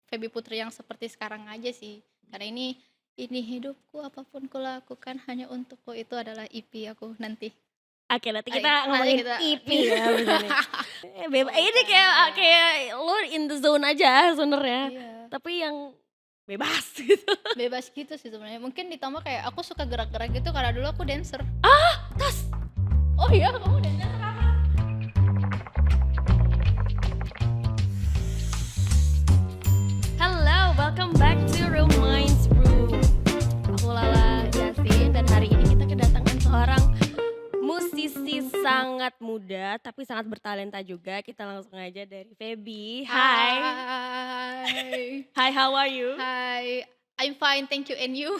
Feby Putri yang seperti sekarang aja sih. Karena ini hidupku apapun kulakukan hanya untukku itu adalah EP aku nanti. Oke, nanti kita Nanti ngomongin kita EP ya abis ini. Ini Bukan kayak ya. kayak lu in the zone aja sebenarnya, Iya. tapi yang bebas gitu. Bebas gitu sih sebenarnya. Mungkin ditambah kayak aku suka gerak-gerak gitu karena dulu aku dancer. Tas! Oh iya, kamu dancer apa? Hello, welcome back to Real Minds Brew. Aku Lala Yasin dan hari ini kita kedatangan seorang musisi sangat muda tapi sangat bertalenta juga. Kita langsung aja dari Feby. Hai. Hai. Hi, how are you? Hai. I'm fine, thank you. And you?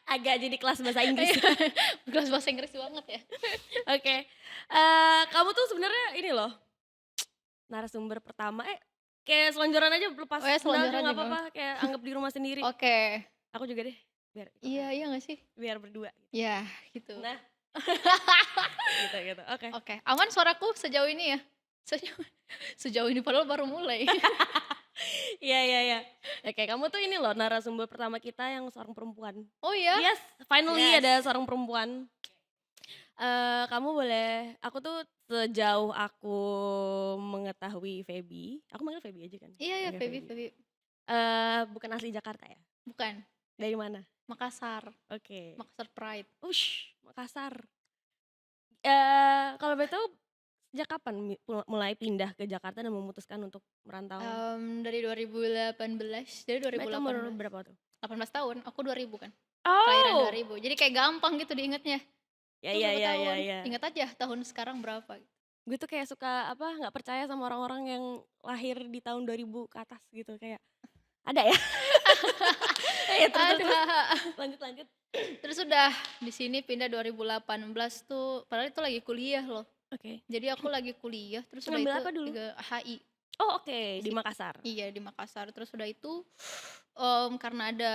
Agak jadi kelas bahasa Inggris. Kelas bahasa Inggris banget ya. Oke. Kamu tuh sebenarnya ini loh, narasumber pertama kayak selonjoran aja lepas Oh ya, sendal juga selonjoran nggak juga. apa-apa, kayak anggap di rumah sendiri. Oke. Aku juga deh, biar Iya, iya gak sih? biar berdua gitu. Ya, gitu. Nah, gitu. Oke. Oke, aman suaraku sejauh ini ya? Sejauh, sejauh ini padahal baru mulai. Iya. Oke, kamu tuh ini loh narasumber pertama kita yang seorang perempuan. Oh ya? Yes, finally Yes. ada seorang perempuan. Kamu boleh, aku tuh sejauh aku mengetahui Feby, aku manggil Feby aja kan? Iya, ya, Manggil Feby. Bukan asli Jakarta ya? Bukan, Dari mana? Makassar. Oke. Makassar Pride. Makassar. Kalau boleh tahu sejak kapan mulai pindah ke Jakarta dan memutuskan untuk merantau? Dari 2018, dari Mbak itu umur 2018. berapa tuh? 18 tahun, aku 2000 kan. Kelahiran Oh. 2000. Jadi kayak gampang gitu diingetnya. Tuh berapa tahun? Ya. Ingat aja tahun sekarang berapa. Gue tuh kayak suka nggak percaya sama orang-orang yang lahir di tahun 2000 ke atas gitu, kayak ada ya? Terus. Ada. Lanjut. Terus udah di sini pindah 2018 tuh, padahal itu lagi kuliah loh. Oke. Jadi aku lagi kuliah, terus udah Ngambil itu apa dulu? ke HI. Oh, oke, di Makassar. Iya, di Makassar. Terus udah itu karena ada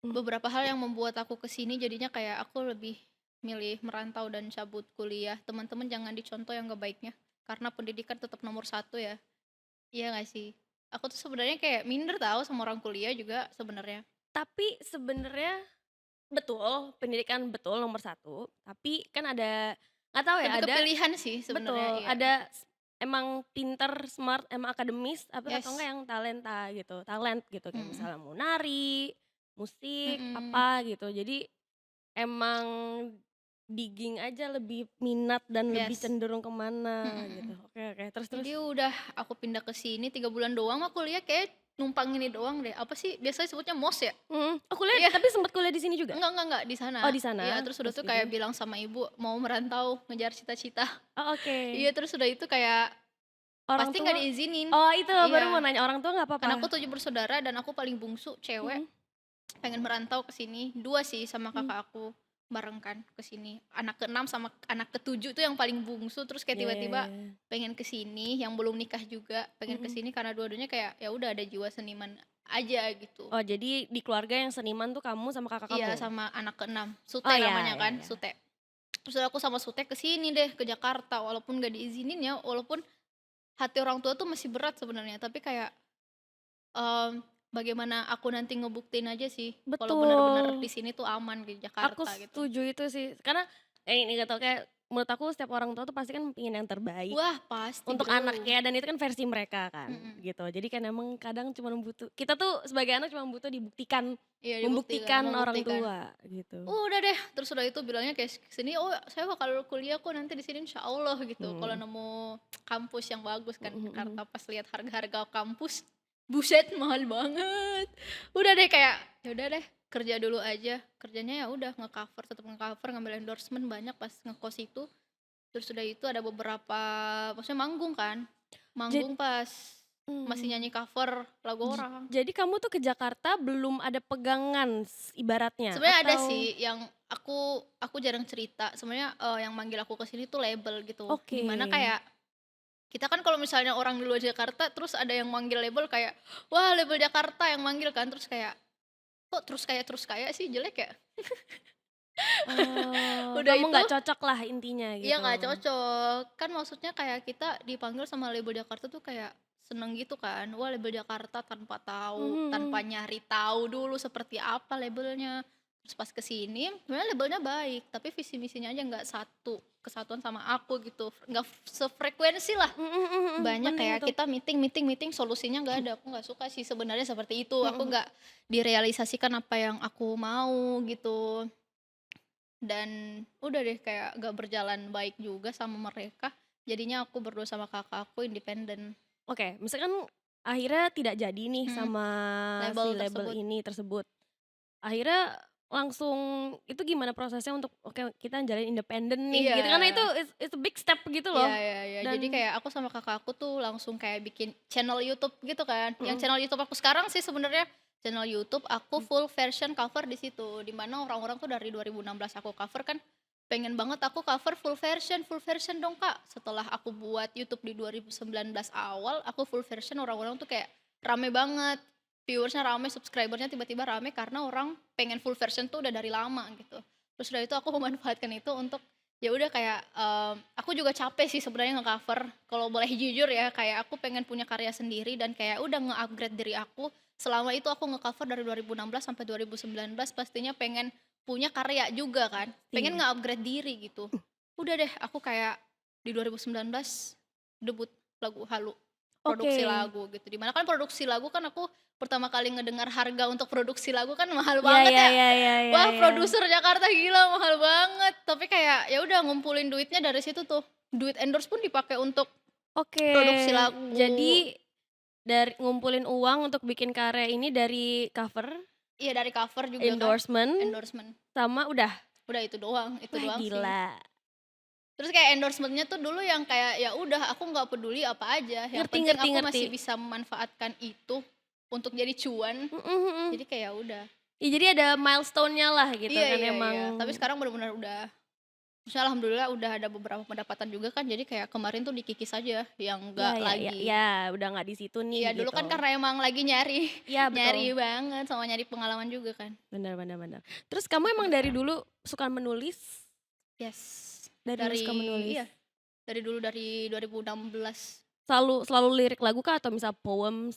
Mmm. beberapa hal yang membuat aku kesini, jadinya kayak aku lebih milih merantau dan cabut kuliah. Teman-teman jangan dicontoh yang gak baiknya, karena pendidikan tetap nomor satu ya. Iya gak sih? Aku tuh sebenarnya kayak minder tahu sama orang kuliah juga sebenarnya. Tapi sebenarnya betul, pendidikan betul nomor satu, tapi kan ada, nggak tahu ya, Lebih ke ada pilihan sih sebenarnya, betul, iya. ada emang pinter, smart, emang akademis, atau Yes. enggak yang talenta gitu, talent gitu, kayak Mhm. misalnya mau nari, musik, Mhm. apa gitu. Jadi emang digging aja lebih minat dan lebih Yes. cenderung kemana Mhm. gitu. Oke, terus. Jadi udah aku pindah ke sini 3 bulan doang, aku kuliah kayak numpang ini doang deh. Apa sih biasanya sebutnya MOS ya? Oh, kuliah, Iya. tapi sempat kuliah di sini juga? Enggak di sana. Oh, di sana? Iya, terus udah Terus tuh kayak gitu? bilang sama ibu mau merantau, ngejar cita-cita. Oh, oke. Iya, terus udah itu kayak Orang pasti tua? nggak diizinin. Oh, itu baru mau Iya, nanya, orang tua nggak karena apa-apa? aku 7 bersaudara dan aku paling bungsu cewek, Mhm. pengen merantau ke sini. 2 sih sama Mmm. kakak aku bareng kan ke sini. Anak ke-6 sama anak ke-7 tuh yang paling bungsu, terus kayak tiba-tiba Yeah. pengen ke sini, yang belum nikah juga pengen ke Mhm. sini karena dua-duanya kayak ya udah ada jiwa seniman aja gitu. Oh, jadi di keluarga yang seniman tuh kamu sama kakak Iya, kamu? sama anak ke-6, Sute Oh, namanya ya. kan, Sute. Terus aku sama Sute ke sini deh, ke Jakarta, walaupun gak diizinin ya, walaupun hati orang tua tuh masih berat sebenarnya, tapi kayak, bagaimana aku nanti ngebuktiin aja sih, kalau bener-bener Betul. di sini tuh aman di Aku Jakarta gitu. setuju itu sih, karena ini nggak tau, kayak menurut aku setiap orang tua tuh pasti kan pengen yang terbaik Wah, pasti untuk Bro. anaknya, dan itu kan versi mereka kan, Mhm. gitu. Jadi kan emang kadang cuma kita tuh sebagai anak cuma butuh dibuktikan, Iya, membuktikan orang membuktikan. tua gitu. Udah deh, terus udah itu bilangnya kayak kesini, "Oh, saya bakal kuliah kok nanti di sini insyaallah," gitu. Kalau Mmm. nemu kampus yang bagus kan, Mhm. Jakarta pas lihat harga-harga kampus, buset mahal banget. Udah deh kayak, ya udah deh kerja dulu aja. Kerjanya ya udah nge-cover, tetap nge-cover, ngambil endorsement banyak pas ngekos itu. Terus udah itu ada beberapa, maksudnya manggung kan, Jad manggung pas masih mmm. nyanyi cover lagu orang. Jadi kamu tuh ke Jakarta belum ada pegangan ibaratnya, Sebenarnya ada atau? sih yang aku jarang cerita, sebenarnya, yang manggil aku ke sini tuh label gitu. Oke. Dimana kayak, kita kan kalau misalnya orang di luar Jakarta terus ada yang manggil label kayak, "Wah, label Jakarta yang manggil kan," terus kayak, "Kok terus kayak sih, jelek ya?" Oh, Udah kamu itu nggak cocok lah intinya iya gitu. nggak cocok, kan maksudnya kayak kita dipanggil sama label Jakarta tuh kayak seneng gitu kan, wah label Jakarta tanpa tahu, tanpa Mhm. nyari tahu dulu seperti apa labelnya. Terus pas ke sini, sebenarnya labelnya baik, tapi visi misinya aja nggak satu kesatuan sama aku gitu, nggak sefrekuensi lah. Mhm mhm mhm, Banyak penting kayak itu. kita meeting, solusinya nggak ada, aku nggak suka sih sebenarnya seperti itu, aku Mhm. nggak direalisasikan apa yang aku mau gitu. Dan udah deh kayak gak berjalan baik juga sama mereka, jadinya aku berdua sama kakak aku independen. Oke, misalkan akhirnya tidak jadi nih Mhm, sama si label label tersebut. ini tersebut. Akhirnya langsung itu gimana prosesnya untuk oke kita jalin independen nih Iya. gitu, karena itu it's a big step gitu Iya loh. iya iya. Jadi Dan kayak aku sama kakak aku tuh langsung kayak bikin channel YouTube gitu kan. Yang mhm, channel YouTube aku sekarang sih sebenarnya channel YouTube aku mmm, full version cover di situ. Di mana orang-orang tuh dari 2016 aku cover kan pengen banget aku cover full version dong Kak. Setelah aku buat YouTube di 2019 awal, aku full version orang-orang tuh kayak rame banget. Viewersnya rame, subscribernya tiba-tiba rame karena orang pengen full version tuh udah dari lama gitu. Terus dari itu aku memanfaatkan itu untuk ya udah kayak, aku juga capek sih sebenarnya nge-cover, kalau boleh jujur ya, kayak aku pengen punya karya sendiri dan kayak udah nge-upgrade diri aku, selama itu aku nge-cover dari 2016 sampai 2019 pastinya pengen punya karya juga kan, pengen iya. nge-upgrade diri gitu. Udah deh aku kayak di 2019 debut lagu Halu, produksi Oke. lagu gitu, di mana kan produksi lagu kan aku pertama kali ngedengar harga untuk produksi lagu kan mahal Iya banget iya ya. iya iya iya Wah, iya. produser Jakarta gila mahal banget, tapi kayak ya udah ngumpulin duitnya dari situ tuh. Duit endorse pun dipakai untuk Oke, produksi lagu. jadi dari ngumpulin uang untuk bikin karya ini dari cover, Iya dari cover juga kan, endorsement, endorsement. sama udah? Udah itu Wah doang sih. gila, Terus kayak endorsement-nya tuh dulu yang kayak ya udah aku nggak peduli apa aja, yang ngerti penting ngerti aku ngerti. masih bisa memanfaatkan itu untuk jadi cuan. Mhm mhm. Jadi kayak ya udah. Ya jadi ada milestone-nya lah gitu Iya kan iya emang iya, tapi sekarang bener-bener udah maksudnya alhamdulillah udah ada beberapa pendapatan juga kan, jadi kayak kemarin tuh dikikis aja yang ya nggak ya ya lagi. ya udah nggak di situ nih Iya dulu gitu. kan karena emang lagi nyari, Iya nyari betul, banget sama nyari pengalaman juga kan, bener bener bener. Terus kamu tapi emang nggak dari terlalu. dulu suka menulis? Yes, Dari dulu suka menulis? iya, dari dulu dari 2016. Selalu selalu lirik lagu kah atau misal poems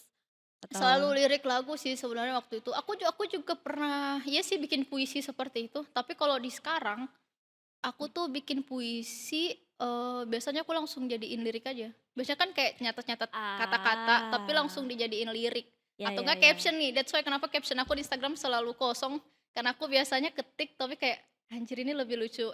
Selalu atau lirik lagu sih sebenarnya waktu itu. Aku juga pernah iya sih bikin puisi seperti itu, tapi kalau di sekarang, aku tuh bikin puisi, biasanya aku langsung jadiin lirik aja. Biasanya kan kayak nyatet-nyatet kata-kata, tapi langsung ah, dijadiin lirik. ya Atau ya enggak ya. caption nih, that's why kenapa caption aku di Instagram selalu kosong, karena aku biasanya ketik tapi kayak, "Anjir ini lebih lucu,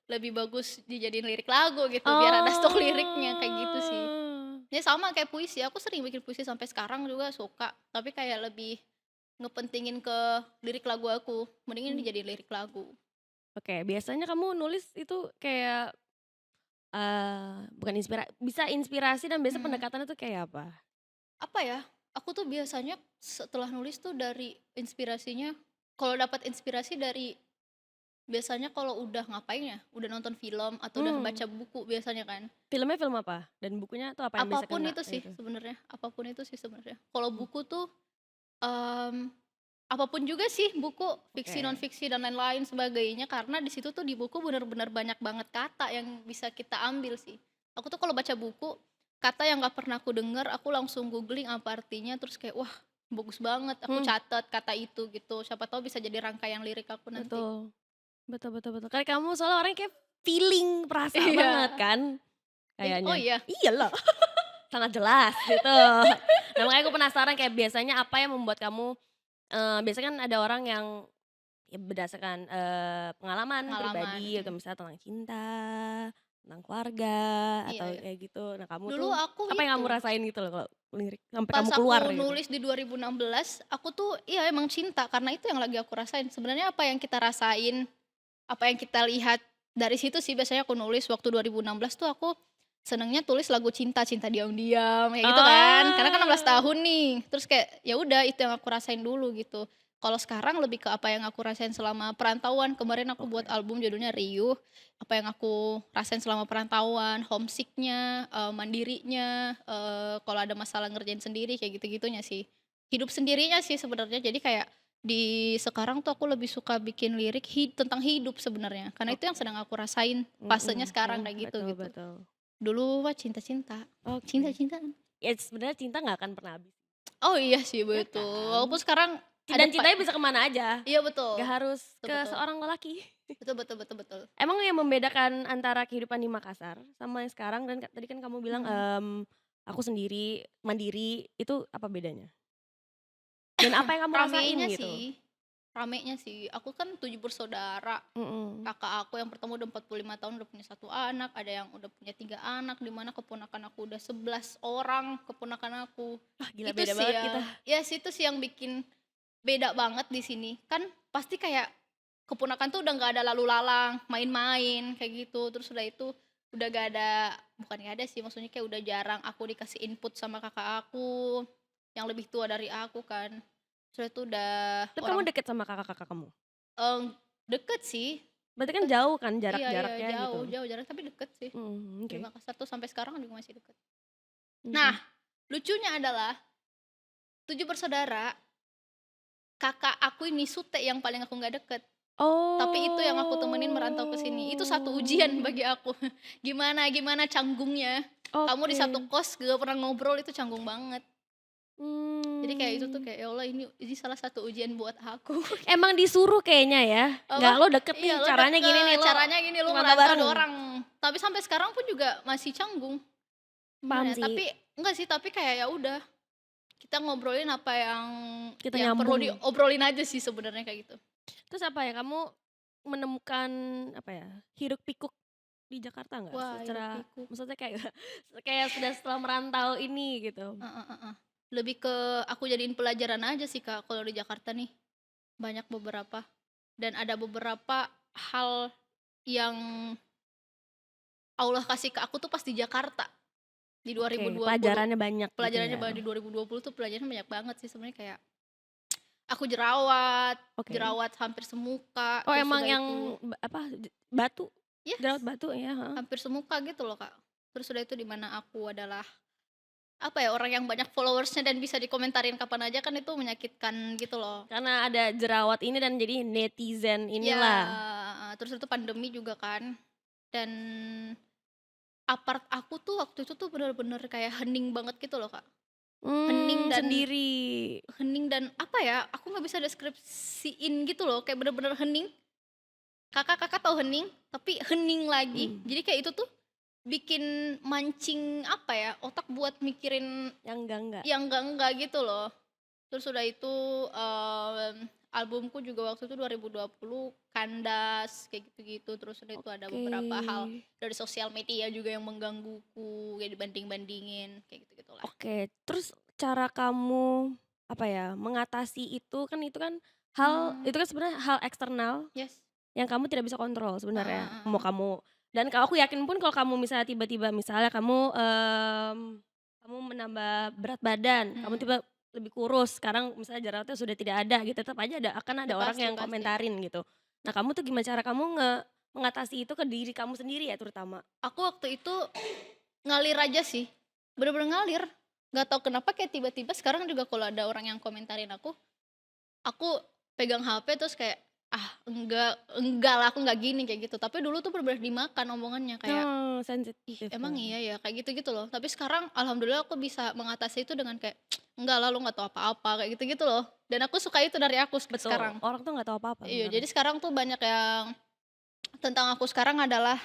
lebih bagus dijadiin lirik lagu," gitu, biar ada stok liriknya, kayak gitu sih. Oh. Ya sama kayak puisi, aku sering bikin puisi sampai sekarang juga suka, tapi kayak lebih ngepentingin ke lirik lagu aku, mending ini Mmm, dijadiin lirik lagu. oke, biasanya kamu nulis itu kayak, bukan bisa inspirasi dan biasa Mhm. pendekatannya tuh kayak apa? Apa ya, aku tuh biasanya setelah nulis tuh dari inspirasinya kalau dapat inspirasi dari biasanya kalau udah ngapain ya, udah nonton film atau udah Mmm, baca buku biasanya kan. filmnya film apa? Dan bukunya tuh apa yang biasa Apapun kena itu sih gitu? sebenarnya, apapun itu sih sebenarnya. Kalau Mmm, buku tuh, mmm apapun juga sih buku, fiksi, non oke. fiksi, dan lain-lain sebagainya, karena di situ tuh di buku bener-bener banyak banget kata yang bisa kita ambil sih. Aku tuh kalau baca buku, kata yang nggak pernah aku denger, aku langsung googling apa artinya, terus kayak, wah bagus banget, aku Hmm, catat kata itu gitu, siapa tahu bisa jadi rangkaian lirik aku nanti. betul. Betul betul betul. Kayak kamu soalnya orangnya kayak feeling, perasa banget Iya, kan oh kayaknya. iya? Iyalah, sangat jelas gitu. Nah makanya aku penasaran kayak biasanya apa yang membuat kamu biasanya kan ada orang yang ya berdasarkan, pengalaman Pengalaman, pribadi atau mhm. misalnya tentang cinta, tentang keluarga, Iya atau iya. kayak gitu. Nah kamu Dulu tuh, aku apa yang kamu itu rasain gitu loh kalau lirik sampai pas kamu keluar aku gitu? nulis di 2016, aku tuh iya emang cinta, karena itu yang lagi aku rasain. Sebenarnya apa yang kita rasain, apa yang kita lihat dari situ sih biasanya aku nulis waktu 2016 tuh aku senengnya tulis lagu cinta, cinta diam-diam kayak gitu kan. Karena kan 16 Ah, tahun nih, terus kayak ya udah itu yang aku rasain dulu gitu. Kalau sekarang lebih ke apa yang aku rasain selama perantauan. Kemarin aku buat oke. album judulnya Riuh, apa yang aku rasain selama perantauan, homesick-nya, mandirinya, kalau ada masalah ngerjain sendiri kayak gitu-gitunya sih. Hidup sendirinya sih sebenarnya. Jadi kayak di sekarang tuh aku lebih suka bikin lirik tentang hidup sebenarnya, karena itu yang Oke, sedang aku rasain, fasenya mhm sekarang mhm, kayak gitu betul gitu. betul. Dulu mah cinta-cinta, Oke. cinta-cintaan. ya sebenarnya cinta nggak akan pernah habis, Oh iya sih ya betul, kan? walaupun sekarang ada Dan cintanya bisa kemana aja, iya betul, gak harus betul ke betul, seorang lelaki. betul betul betul betul. Emang yang membedakan antara kehidupan di Makassar sama yang sekarang dan tadi kan kamu bilang, Mhm. aku sendiri, mandiri, itu apa bedanya? Dan apa yang kamu rasain Ramenya gitu? sih ramenya sih, aku kan 7 bersaudara, Mhm. kakak aku yang pertama udah 45 tahun udah punya 1 anak, ada yang udah punya 3 anak, di mana keponakan aku udah 11 orang keponakan aku. Wah gila Itu beda sih banget kita. ya sih itu sih yang bikin beda banget di sini. Kan pasti kayak keponakan tuh udah nggak ada lalu lalang, main-main kayak gitu. Terus udah itu udah gak ada, bukan gak ada sih, maksudnya kayak udah jarang aku dikasih input sama kakak aku yang lebih tua dari aku kan. Terus itu udah Tapi kamu orang deket sama kakak-kakak kamu? eh, deket sih, Berarti kan deket. jauh kan Iya iya jarak-jaraknya gitu? jauh jauh jarang tapi deket sih. Di Oke. Makassar tuh sampai sekarang juga masih deket. Nah, Mhm. lucunya adalah 7 bersaudara, kakak aku ini Sute yang paling aku nggak deket. Tapi itu yang aku temenin merantau ke sini. Itu satu ujian Oh, bagi aku. Gimana gimana canggungnya. Kamu di oke. satu kos gak pernah ngobrol itu canggung banget. Jadi kayak itu tuh Mmm. kayak ya Allah ini salah satu ujian buat aku. Emang disuruh kayaknya ya? Apa? Nggak, lo deket nih Iya lo caranya gini nih, deket, lo caranya gini lu ngerantau ngerantau bareng? 2 orang. Tapi sampai sekarang pun juga masih canggung. Paham Gimana ya, sih, tapi enggak sih, tapi kayak ya udah, kita ngobrolin apa yang kita perlu nyambung. diobrolin aja sih sebenarnya kayak gitu. Terus apa ya, kamu menemukan apa ya, hiruk pikuk di Jakarta nggak? Wah, hiruk Secara pikuk. maksudnya kayak kayak sudah setelah merantau ini gitu. Heeh heeh. Lebih ke aku jadiin pelajaran aja sih, Kak, kalau di Jakarta nih. Banyak beberapa dan ada beberapa hal yang Allah kasih ke aku tuh pas di Jakarta di Oke, 2020. pelajarannya banyak gitu Pelajarannya ya? di 2020 tuh pelajaran banyak banget sih sebenarnya kayak aku jerawat, Oke. jerawat hampir semuka, Oh terus emang udah yang itu apa, batu? Jerawat yes, batu ya? Heeh. hampir semuka gitu loh, Kak. Terus udah itu di mana aku adalah apa ya, orang yang banyak followersnya dan bisa dikomentarin kapan aja kan itu menyakitkan gitu loh. Karena ada jerawat ini dan jadi netizen Ya, inilah. terus itu pandemi juga kan dan apart aku tuh waktu itu tuh bener-bener kayak hening banget gitu loh, Kak. Hening dan Sendiri. apa ya, aku nggak bisa deskripsiin gitu loh, kayak bener-bener hening. Kakak tahu hening, tapi hening lagi. Mmm, Jadi kayak itu tuh bikin mancing apa ya, otak buat mikirin yang enggak-enggak. yang enggak gitu loh. Terus udah itu, albumku juga waktu itu 2020 Kandas, kayak gitu-gitu. Terus udah itu ada Oke. beberapa hal dari sosial media juga yang menggangguku, kayak dibanding-bandingin, kayak gitu-gitulah. Oke, terus cara kamu, apa ya, mengatasi itu kan hal Mmm, itu kan sebenarnya hal eksternal yes. yang kamu tidak bisa kontrol Heeh sebenarnya. Mau heeh. kamu dan aku yakin pun kalau kamu misalnya tiba-tiba misalnya kamu, kamu menambah berat badan, kamu Mhm. tiba lebih kurus, sekarang misalnya jerawatnya sudah tidak ada gitu, tetap aja akan ada Ya orang pasti yang pasti. komentarin gitu. Nah kamu tuh gimana cara kamu mengatasi itu ke diri kamu sendiri ya terutama? Aku waktu itu ngalir aja sih, bener-bener ngalir. Nggak tahu kenapa kayak tiba-tiba sekarang juga kalau ada orang yang komentarin aku pegang HP terus kayak, "Ah, enggak lah, aku nggak gini," kayak gitu. Tapi dulu tuh bener-bener dimakan omongannya kayak, Oh, "Ih, sensitif emang ya? iya ya?" Kayak gitu-gitu loh. Tapi sekarang alhamdulillah aku bisa mengatasi itu dengan kayak, "Enggak lah, lu nggak tahu apa-apa," kayak gitu-gitu loh. Dan aku suka itu dari aku Betul, sekarang. orang tuh nggak tahu apa-apa Iya, sebenarnya. jadi sekarang tuh banyak yang tentang aku sekarang adalah,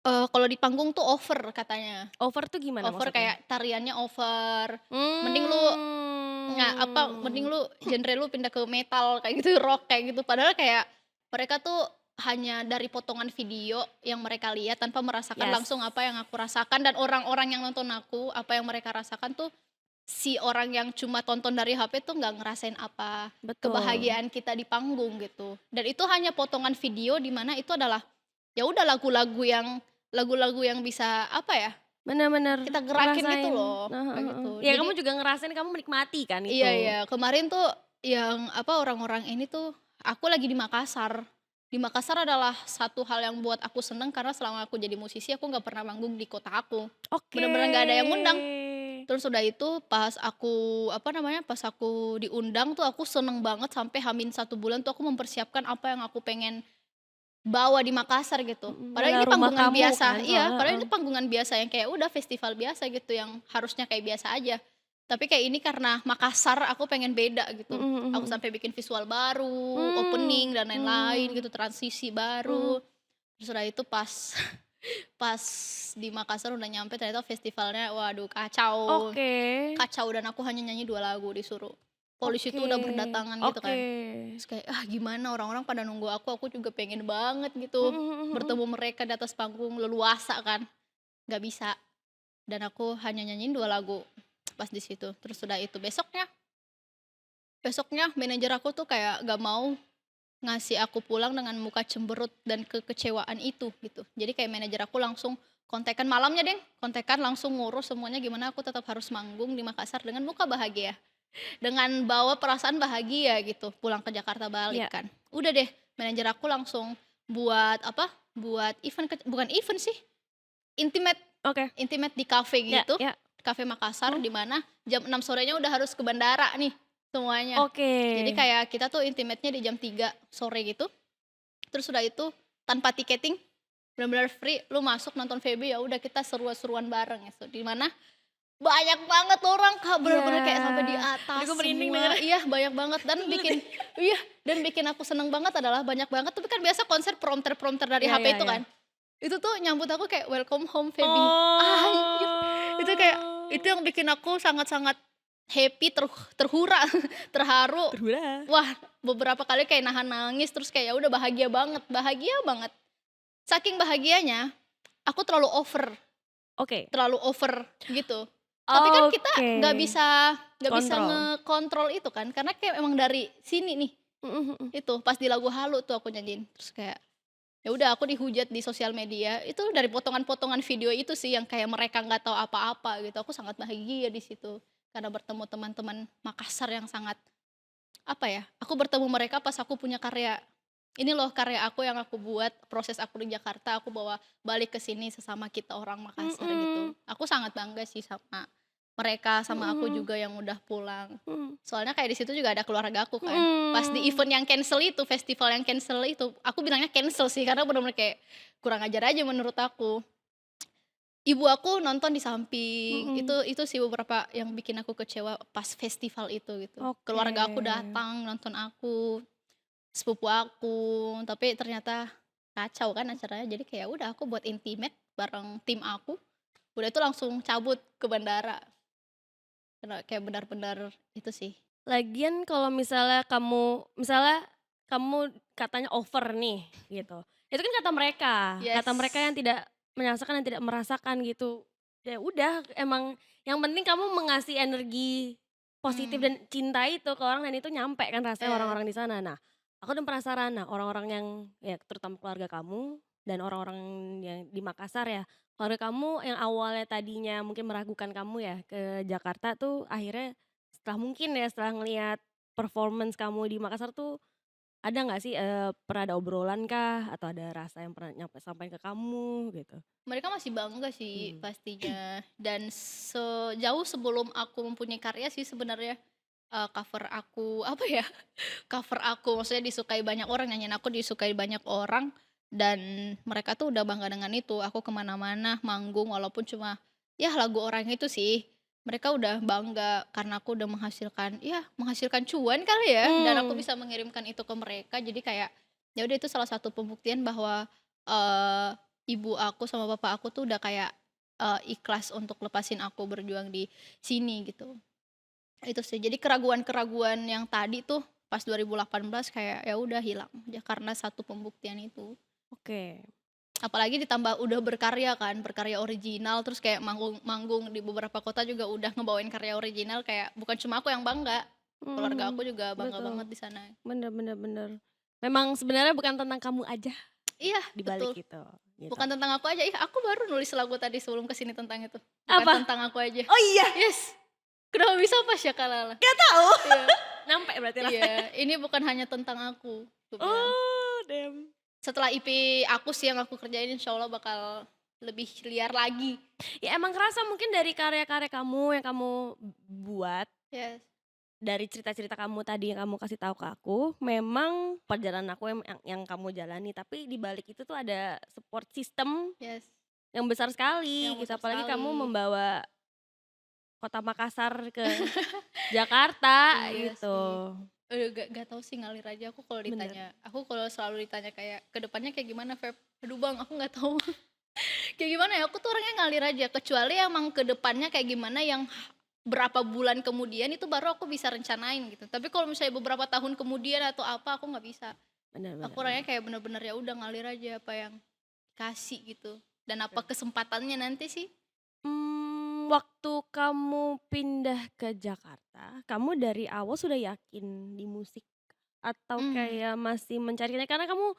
kalau di panggung tuh over katanya. Over tuh gimana Over maksudnya? kayak tariannya over, mending lu mending Mmm, lu genre lu pindah ke metal kayak gitu, rock kayak gitu. Padahal kayak mereka tuh hanya dari potongan video yang mereka lihat tanpa merasakan yes, langsung apa yang aku rasakan dan orang-orang yang nonton aku, apa yang mereka rasakan tuh si orang yang cuma tonton dari HP tuh nggak ngerasain apa betul. kebahagiaan kita di panggung gitu. Dan itu hanya potongan video di mana itu adalah ya udah lagu-lagu yang bisa apa ya, Bener bener, kita gerakin gitu ngerasain loh, heeh kayak heeh. gitu. Ya Jadi kamu juga ngerasain kamu menikmati kan iya itu? iya, kemarin tuh yang apa, orang-orang ini tuh aku lagi di Makassar. Di Makassar adalah satu hal yang buat aku seneng karena selama aku jadi musisi aku nggak pernah manggung di kota aku. Oke. Bener-bener nggak ada yang ngundang. Terus udah itu pas aku, apa namanya, pas aku diundang tuh aku seneng banget sampai H-1 bulan tuh aku mempersiapkan apa yang aku pengen bawa di Makassar gitu. Padahal Adalah ini rumah panggungan kamu biasa, kan iya, soalnya, padahal heeh. ini panggungan biasa yang kayak udah festival biasa gitu yang harusnya kayak biasa aja. Tapi kayak ini karena Makassar aku pengen beda gitu. Mhm mhm Aku mhm. sampai bikin visual baru, Mmm, opening dan lain-lain mmm, gitu, transisi mhm. baru. Terus udah itu pas pas di Makassar udah nyampe ternyata festivalnya waduh kacau. Oke, Kacau dan aku hanya nyanyi 2 lagu disuruh. Polisi oke, tuh udah berdatangan gitu oke. kan. Terus kayak, "Ah, gimana orang-orang pada nunggu aku juga pengen banget gitu Mhm mhm mhm. bertemu mereka di atas panggung leluasa kan." Nggak bisa, dan aku hanya nyanyiin 2 lagu pas di situ. Terus udah itu besoknya besoknya manajer aku tuh kayak gak mau ngasih aku pulang dengan muka cemberut dan kekecewaan itu gitu. Jadi kayak manajer aku langsung kontekan malamnya deh, kontekan langsung ngurus semuanya gimana aku tetap harus manggung di Makassar dengan muka bahagia. Dengan bawa perasaan bahagia gitu, pulang ke Jakarta balik Iya, kan. Udah deh, manajer aku langsung buat apa, buat event bukan event sih, intimate oke. intimate di kafe Ya gitu, ya, kafe Makassar mmm, di mana jam 6 sorenya udah harus ke bandara nih semuanya. oke. Jadi kayak kita tuh intimate-nya di jam 3 sore gitu, terus udah itu tanpa tiketing, benar-benar free, lu masuk nonton VB ya udah kita seru-seruan bareng gitu, di mana banyak banget orang Kak, Iya, bener-bener kayak sampai di aduh atas gue merinding semua, dengernya. iya banyak banget dan Dulu deh. bikin iya, dan bikin aku seneng banget adalah banyak banget tapi kan biasa konser prompter-prompter dari Iya HP iya itu iya. kan, itu tuh nyambut aku kayak, "Welcome home Feby." Anjir, itu kayak itu Oh, yang bikin aku sangat-sangat happy, terhura, terharu. terhura. Wah, beberapa kali kayak nahan nangis terus kayak ya udah bahagia banget bahagia banget. Saking bahagianya, aku Oke, terlalu over gitu. Tapi kan kita oke, nggak bisa kontrol. ngekontrol itu kan, karena kayak emang dari sini nih, Mhm mhm. itu pas di lagu Halu tuh aku nyanyiin. Terus kayak, ya udah aku dihujat di sosial media, itu dari potongan-potongan video itu sih yang kayak mereka nggak tahu apa-apa gitu. Aku sangat bahagia di situ, karena bertemu teman-teman Makassar yang sangat, apa ya, aku bertemu mereka pas aku punya karya. Ini loh karya aku yang aku buat, proses aku di Jakarta, aku bawa balik ke sini sesama kita orang Makassar gitu. Mhm, Aku sangat bangga sih sama mereka, mhm sama aku mhm, juga yang udah pulang. mhm, Soalnya kayak di situ juga ada keluarga aku kan. Pas di mhm. event yang cancel itu, festival yang cancel itu, aku bilangnya cancel sih karena bener-bener kayak kurang ajar aja menurut aku. Ibu aku nonton di samping, Mhm, itu sih beberapa yang bikin aku kecewa pas festival itu gitu. oke. Keluarga aku datang nonton aku, sepupu aku, tapi ternyata kacau kan acaranya. Jadi kayak udah aku buat intimate bareng tim aku, udah itu langsung cabut ke bandara. Karena kayak benar-benar itu sih. Lagian kalau misalnya kamu katanya over nih gitu, itu kan kata mereka yang Yes. tidak merasakan, yang tidak merasakan gitu. Ya udah emang yang penting kamu mengasih energi positif Mmm, dan cinta itu ke orang dan itu nyampe kan rasanya iya. orang-orang di sana. Nah, aku dan penasaran, nah orang-orang yang ya terutama keluarga kamu dan orang-orang yang di Makassar ya, keluarga kamu yang awalnya tadinya mungkin meragukan kamu ya ke Jakarta tuh akhirnya setelah ngelihat performance kamu di Makassar tuh, ada nggak sih, pernah ada obrolan kah? Atau ada rasa yang pernah sampein ke kamu gitu? Mereka masih bangga sih Mmm. pastinya dan sejauh sebelum aku mempunyai karya sih sebenarnya, cover aku apa ya, cover aku maksudnya disukai banyak orang, nyanyiin aku disukai banyak orang dan mereka tuh udah bangga dengan itu. Aku kemana mana manggung walaupun cuma, ya lagu orang itu sih. Mereka udah bangga karena aku udah menghasilkan ya menghasilkan cuan kali ya dan aku Mmm, bisa mengirimkan itu ke mereka. Jadi kayak, ya udah itu salah satu pembuktian bahwa, eee, ibu aku sama bapak aku tuh udah kayak, ikhlas untuk lepasin aku berjuang di sini gitu. Itu sih, jadi keraguan-keraguan yang tadi tuh pas 2018 kayak ya udah hilang aja karena satu pembuktian itu. oke. Apalagi ditambah udah berkarya kan, berkarya original terus kayak manggung-manggung di beberapa kota juga udah ngebawain karya original kayak bukan cuma aku yang bangga, keluarga Mhm, aku juga bangga banget betul. di sana. Bener bener bener. Memang sebenarnya bukan tentang kamu aja Iya, di balik betul, itu, gitu. bukan tentang aku aja, ih aku baru nulis lagu tadi sebelum kesini tentang itu, bukan Apa? tentang aku aja. Oh iya? Yes, kenapa bisa pas ya Kak? Nggak tahu. Iya. Nyampe berarti rasanya. Iya, ini bukan hanya tentang aku bilang. Oh, damn. Setelah IP aku sih yang aku kerjain insyaallah bakal lebih liar lagi. Ya emang kerasa mungkin dari karya-karya kamu yang kamu buat, Yes. dari cerita-cerita kamu tadi yang kamu kasih tahu ke aku, memang perjalanan aku yang kamu jalani, tapi di balik itu tuh ada support system Yes, yang besar sekali yang gitu, besar apalagi kamu sekali. membawa kota Makassar ke Jakarta Iya gitu. sih. Gak tahu sih, ngalir aja aku kalau Bener. ditanya. Aku kalau selalu ditanya kayak ke depannya kayak gimana, Feb? Aduh Bang, aku nggak tahu. Kayak gimana ya? Aku tuh orangnya ngalir aja. Kecuali emang ke depannya kayak gimana yang berapa bulan kemudian itu baru aku bisa rencanain gitu. Tapi kalau misalnya beberapa tahun kemudian atau apa, aku nggak bisa. Bener Aku bener orangnya bener. kayak bener-bener ya udah ngalir aja apa yang kasih gitu. Dan apa Oke. kesempatannya nanti sih? Waktu kamu pindah ke Jakarta, kamu dari awal sudah yakin di musik atau Hmm, kayak masih mencarinya? Karena kamu,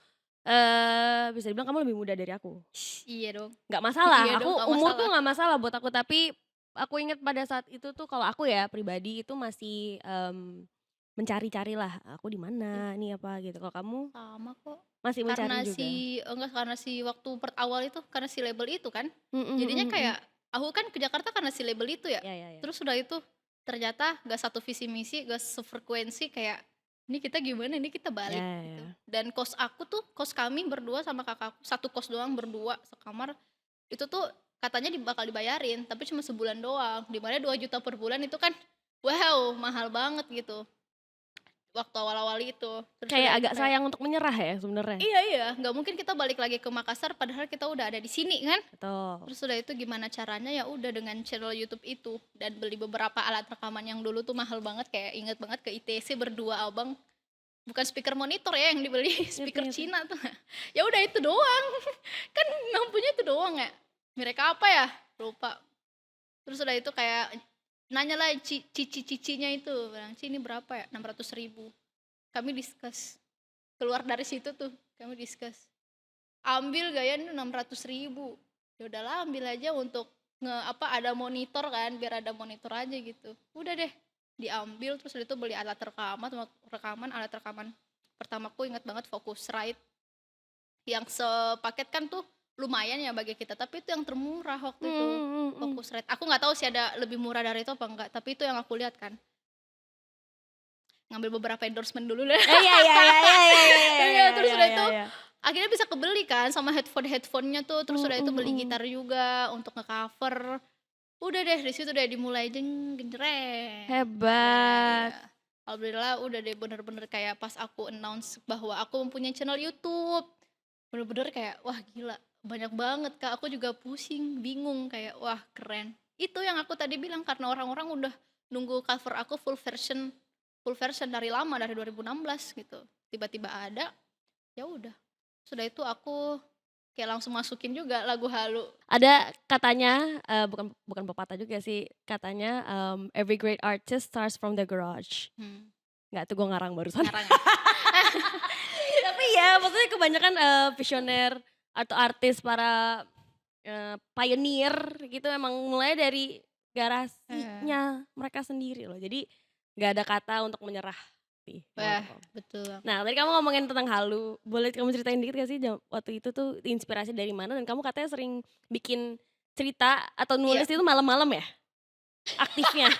bisa dibilang kamu lebih muda dari aku. iya dong. Nggak Iya masalah, aku dong, nggak umur tuh masalah. nggak masalah buat aku, tapi aku inget pada saat itu tuh kalau aku ya pribadi itu masih, mencari-carilah, aku di Ih, mana, ini apa gitu. Kalau kamu sama kok. masih mencari Karena juga? enggak, karena waktu awal itu karena si label itu kan. Mhm Jadinya mhm mhm. kayak aku kan ke Jakarta karena si label itu ya. Ya ya ya. Terus udah itu ternyata gak satu visi misi, gak sefrekuensi kayak ini kita gimana, ini kita Ya balik gitu. ya. Dan kos aku tuh, kos kami berdua sama kakakku, satu kos doang berdua sekamar. Itu tuh katanya bakal dibayarin, tapi cuma sebulan doang. Dimana 2 juta per bulan itu kan wow, mahal banget gitu. Waktu awal-awal itu. Terus udah Kayak itu agak kayak sayang untuk menyerah ya sebenarnya? iya iya, nggak mungkin kita balik lagi ke Makassar padahal kita udah ada di sini kan. Betul. Terus udah itu gimana caranya, ya udah dengan channel YouTube itu dan beli beberapa alat rekaman yang dulu tuh mahal banget, kayak inget banget ke ITC berdua abang, bukan speaker monitor ya yang dibeli, Ngerti speaker ngerti. Cina tuh. Ya udah itu doang, kan mampunya itu doang ya. Mereka apa ya? Lupa. Terus udah itu kayak nanya lah cici-cicinya itu, bilang, "Ci ini berapa ya?" 600.000. Kami discuss. Keluar dari situ tuh, kami discuss. Ambil gaya 600.000. Ya udahlah ambil aja untuk ada monitor kan, biar ada monitor aja gitu. Udah deh, diambil terus udah itu beli alat rekaman pertamaku ingat banget Focusrite yang sepaket kan tuh lumayan ya bagi kita, tapi itu yang termurah waktu itu, Mhm mhm mhm. Focusrite. Aku nggak tahu sih ada lebih murah dari itu apa enggak, tapi itu yang aku lihat kan. Ngambil beberapa endorsement dulu deh. Iya iya iya iya iya iya iya Iya, iya terus iya udah iya itu iya. akhirnya bisa kebeli kan sama headphone-nya tuh, terus udah itu Mhm beli mhm. gitar juga untuk nge-cover. Udah deh di situ deh dimulai genjreng. Hebat. Ya. Alhamdulillah udah deh bener-bener kayak pas aku announce bahwa aku mempunyai channel YouTube. Bener-bener kayak wah gila, banyak banget Kak, aku juga pusing, bingung kayak wah keren. Itu yang aku tadi bilang karena orang-orang udah nunggu cover aku full version dari lama dari 2016 gitu. Tiba-tiba ada, ya udah. Sudah itu aku kayak langsung masukin juga lagu Halu. Ada katanya, bukan bukan pepatah juga sih, katanya, "Every great artist starts from the garage." Hmm, Nggak tuh gue ngarang barusan. ngarang ya. Tapi ya maksudnya kebanyakan, visioner atau artis para, pioneer gitu emang mulai dari Eh, garasinya mereka sendiri loh. Jadi nggak ada kata untuk menyerah sih Wah, menurut aku. betul banget. Nah, tadi kamu ngomongin tentang halu, boleh kamu ceritain dikit gak sih waktu itu tuh inspirasi dari mana dan kamu katanya sering bikin cerita atau Iya. nulis itu malam-malam ya? Aktifnya?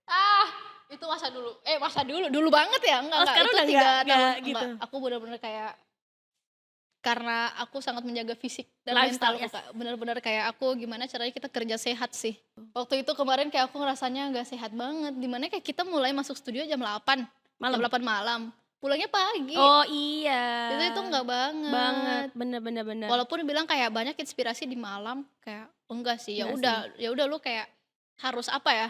Ah, itu masa dulu, dulu banget ya? Oh Enggak, sekarang itu udah 3 nggak tahun gitu? enggak, aku bener-bener kayak karena aku sangat menjaga fisik dan Lifestyle, mentalku, yes. Kak. Bener-bener kayak aku gimana caranya kita kerja sehat sih. Waktu itu kemarin kayak aku ngerasanya nggak sehat banget, dimana kayak kita mulai masuk studio jam Malam? 8 malam, pulangnya pagi. Oh iya, Itu enggak banget, banget. bener bener bener. Walaupun bilang kayak banyak inspirasi di malam, kayak oh enggak sih, Enggak sih, ya udah lu kayak harus apa ya,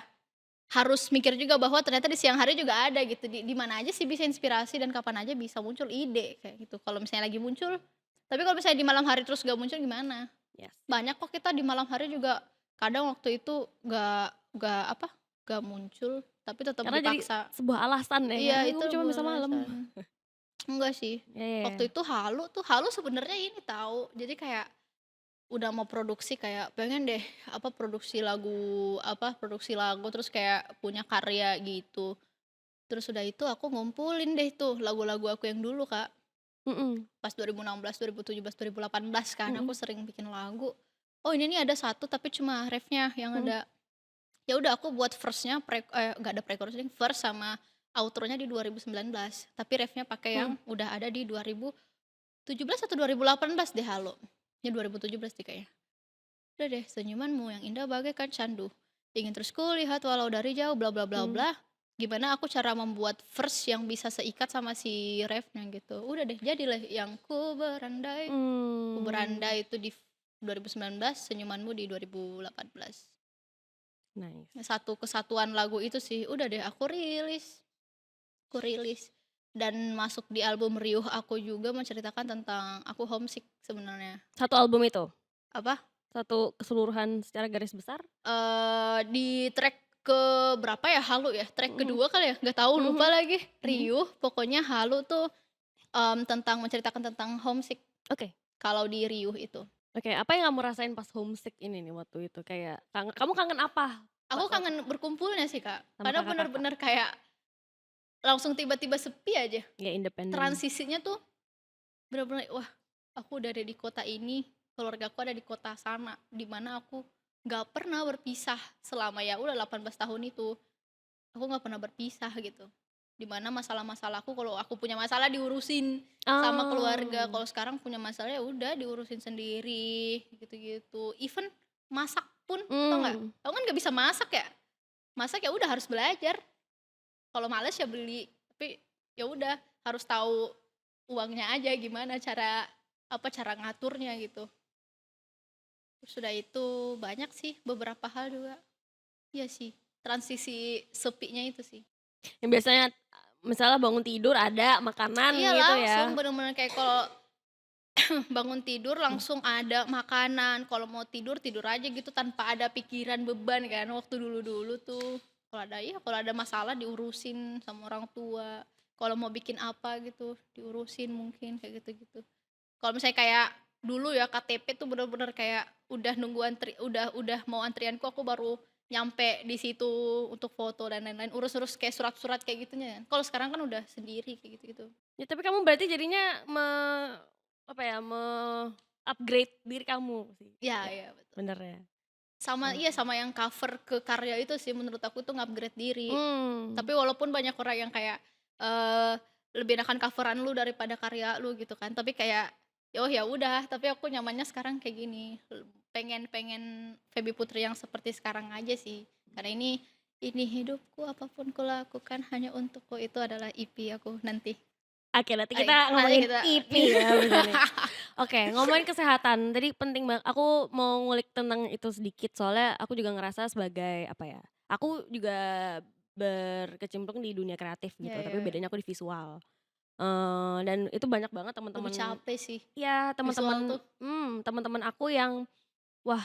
harus mikir juga bahwa ternyata di siang hari juga ada gitu, di mana aja sih bisa inspirasi dan kapan aja bisa muncul ide kayak gitu. Kalau misalnya lagi muncul, tapi kalau misalnya di malam hari terus gak muncul gimana? yes. Banyak kok kita di malam hari juga kadang waktu itu gak muncul, tapi tetap Karena jadi dipaksa. sebuah alasan ya, Iya, "Ah, itu gue cuma bisa malam." alasan. Enggak sih, Ya ya waktu ya. itu Halu sebenarnya ini tahu, jadi kayak udah mau produksi kayak pengen deh produksi lagu terus kayak punya karya gitu. Terus udah itu aku ngumpulin deh tuh lagu-lagu aku yang dulu, Kak. Mhm Pas 2016, 2017, 2018 kan mhm aku sering bikin lagu. Oh ini nih ada satu tapi cuma refnya yang mhm. ada. Ya udah aku buat verse-nya nggak ada pre-chorus, verse sama outro-nya di 2019, tapi ref-nya pakai Hmm. yang udah ada di 2017 atau 2018 deh Halo. Ya 2017 deh kayaknya. Udah deh, senyumanmu yang indah bagaikan candu. Ingin terus kulihat walau dari jauh bla bla bla Hmm. bla. Gimana aku cara membuat verse yang bisa seikat sama si refnya gitu. Udah deh, jadilah yang ku berandai. Ku berandai itu di 2019, senyumanmu di 2018. Nice. Satu kesatuan lagu itu sih, udah deh aku rilis. Dan masuk di album Riuh aku juga menceritakan tentang aku homesick sebenarnya. Satu album itu? Apa? Satu keseluruhan secara garis besar? Di track ke berapa ya Halu ya? Track Mhm. kedua kali ya? Nggak tahu, lupa Mhm. lagi. Mhm. Riuh, pokoknya Halu tuh tentang menceritakan tentang homesick Oke. kalau di Riuh itu. Oke, apa yang kamu rasain pas homesick ini nih waktu itu? Kayak kamu kangen apa? Aku kangen berkumpulnya sih Kak, Sama karena kakak-kakak? bener-bener kayak langsung tiba-tiba sepi aja. Ya independen. Transisinya tuh bener-bener, wah aku udah ada di kota ini, keluargaku ada di kota sana, di mana aku nggak pernah berpisah selama ya udah 18 tahun itu. Aku nggak pernah berpisah gitu. Di mana masalah-masalahku kalau aku punya masalah diurusin sama keluarga, Oh. kalau sekarang punya masalah ya udah diurusin sendiri, gitu-gitu. Even masak pun, tau nggak? Mmm. Aku kan nggak bisa masak ya. Masak ya udah harus belajar. Kalau males ya beli. Tapi ya udah harus tahu uangnya aja gimana cara ngaturnya gitu. Terus udah itu banyak sih beberapa hal juga. Iya sih, transisi sepinya itu sih. Yang biasanya, misalnya bangun tidur ada makanan Iya gitu langsung ya? bener-bener kayak kalau bangun tidur Mmm. langsung ada makanan, kalau mau tidur, tidur aja gitu tanpa ada pikiran beban kan waktu dulu-dulu tuh. Kalau ada masalah diurusin sama orang tua, kalau mau bikin apa gitu diurusin mungkin kayak gitu-gitu. Kalau misalnya kayak dulu ya KTP tuh bener-bener kayak udah nunggu udah mau antrianku aku baru nyampe di situ untuk foto dan lain-lain, urus-urus kayak surat-surat kayak gitunya kan. Kalau sekarang kan udah sendiri kayak gitu-gitu. Ya tapi kamu berarti jadinya apa ya, upgrade diri kamu sih, Iya ya iya betul. bener ya? Sama iya, Oke. sama yang cover ke karya itu sih menurut aku tuh nge-upgrade diri. Mmm. Tapi walaupun banyak orang yang kayak, eee, lebih enakan cover-an lu daripada karya lu gitu kan, tapi kayak, oh ya udah, tapi aku nyamannya sekarang kayak gini, pengen pengen Feby Putri yang seperti sekarang aja sih. Karena ini hidupku apapun kulakukan hanya untukku, itu adalah EP aku nanti. Oke, nanti Ay, kita nanti ngomongin kita EP ya abis ini. Oke, ngomongin kesehatan, tadi penting aku mau ngulik tentang itu sedikit, soalnya aku juga ngerasa sebagai, apa ya, aku juga berkecimpung di dunia kreatif Ya gitu, ya tapi ya, bedanya aku di visual. Dan itu banyak banget lebih teman-teman, capek sih ya visual teman-teman tuh. teman-teman aku yang, wah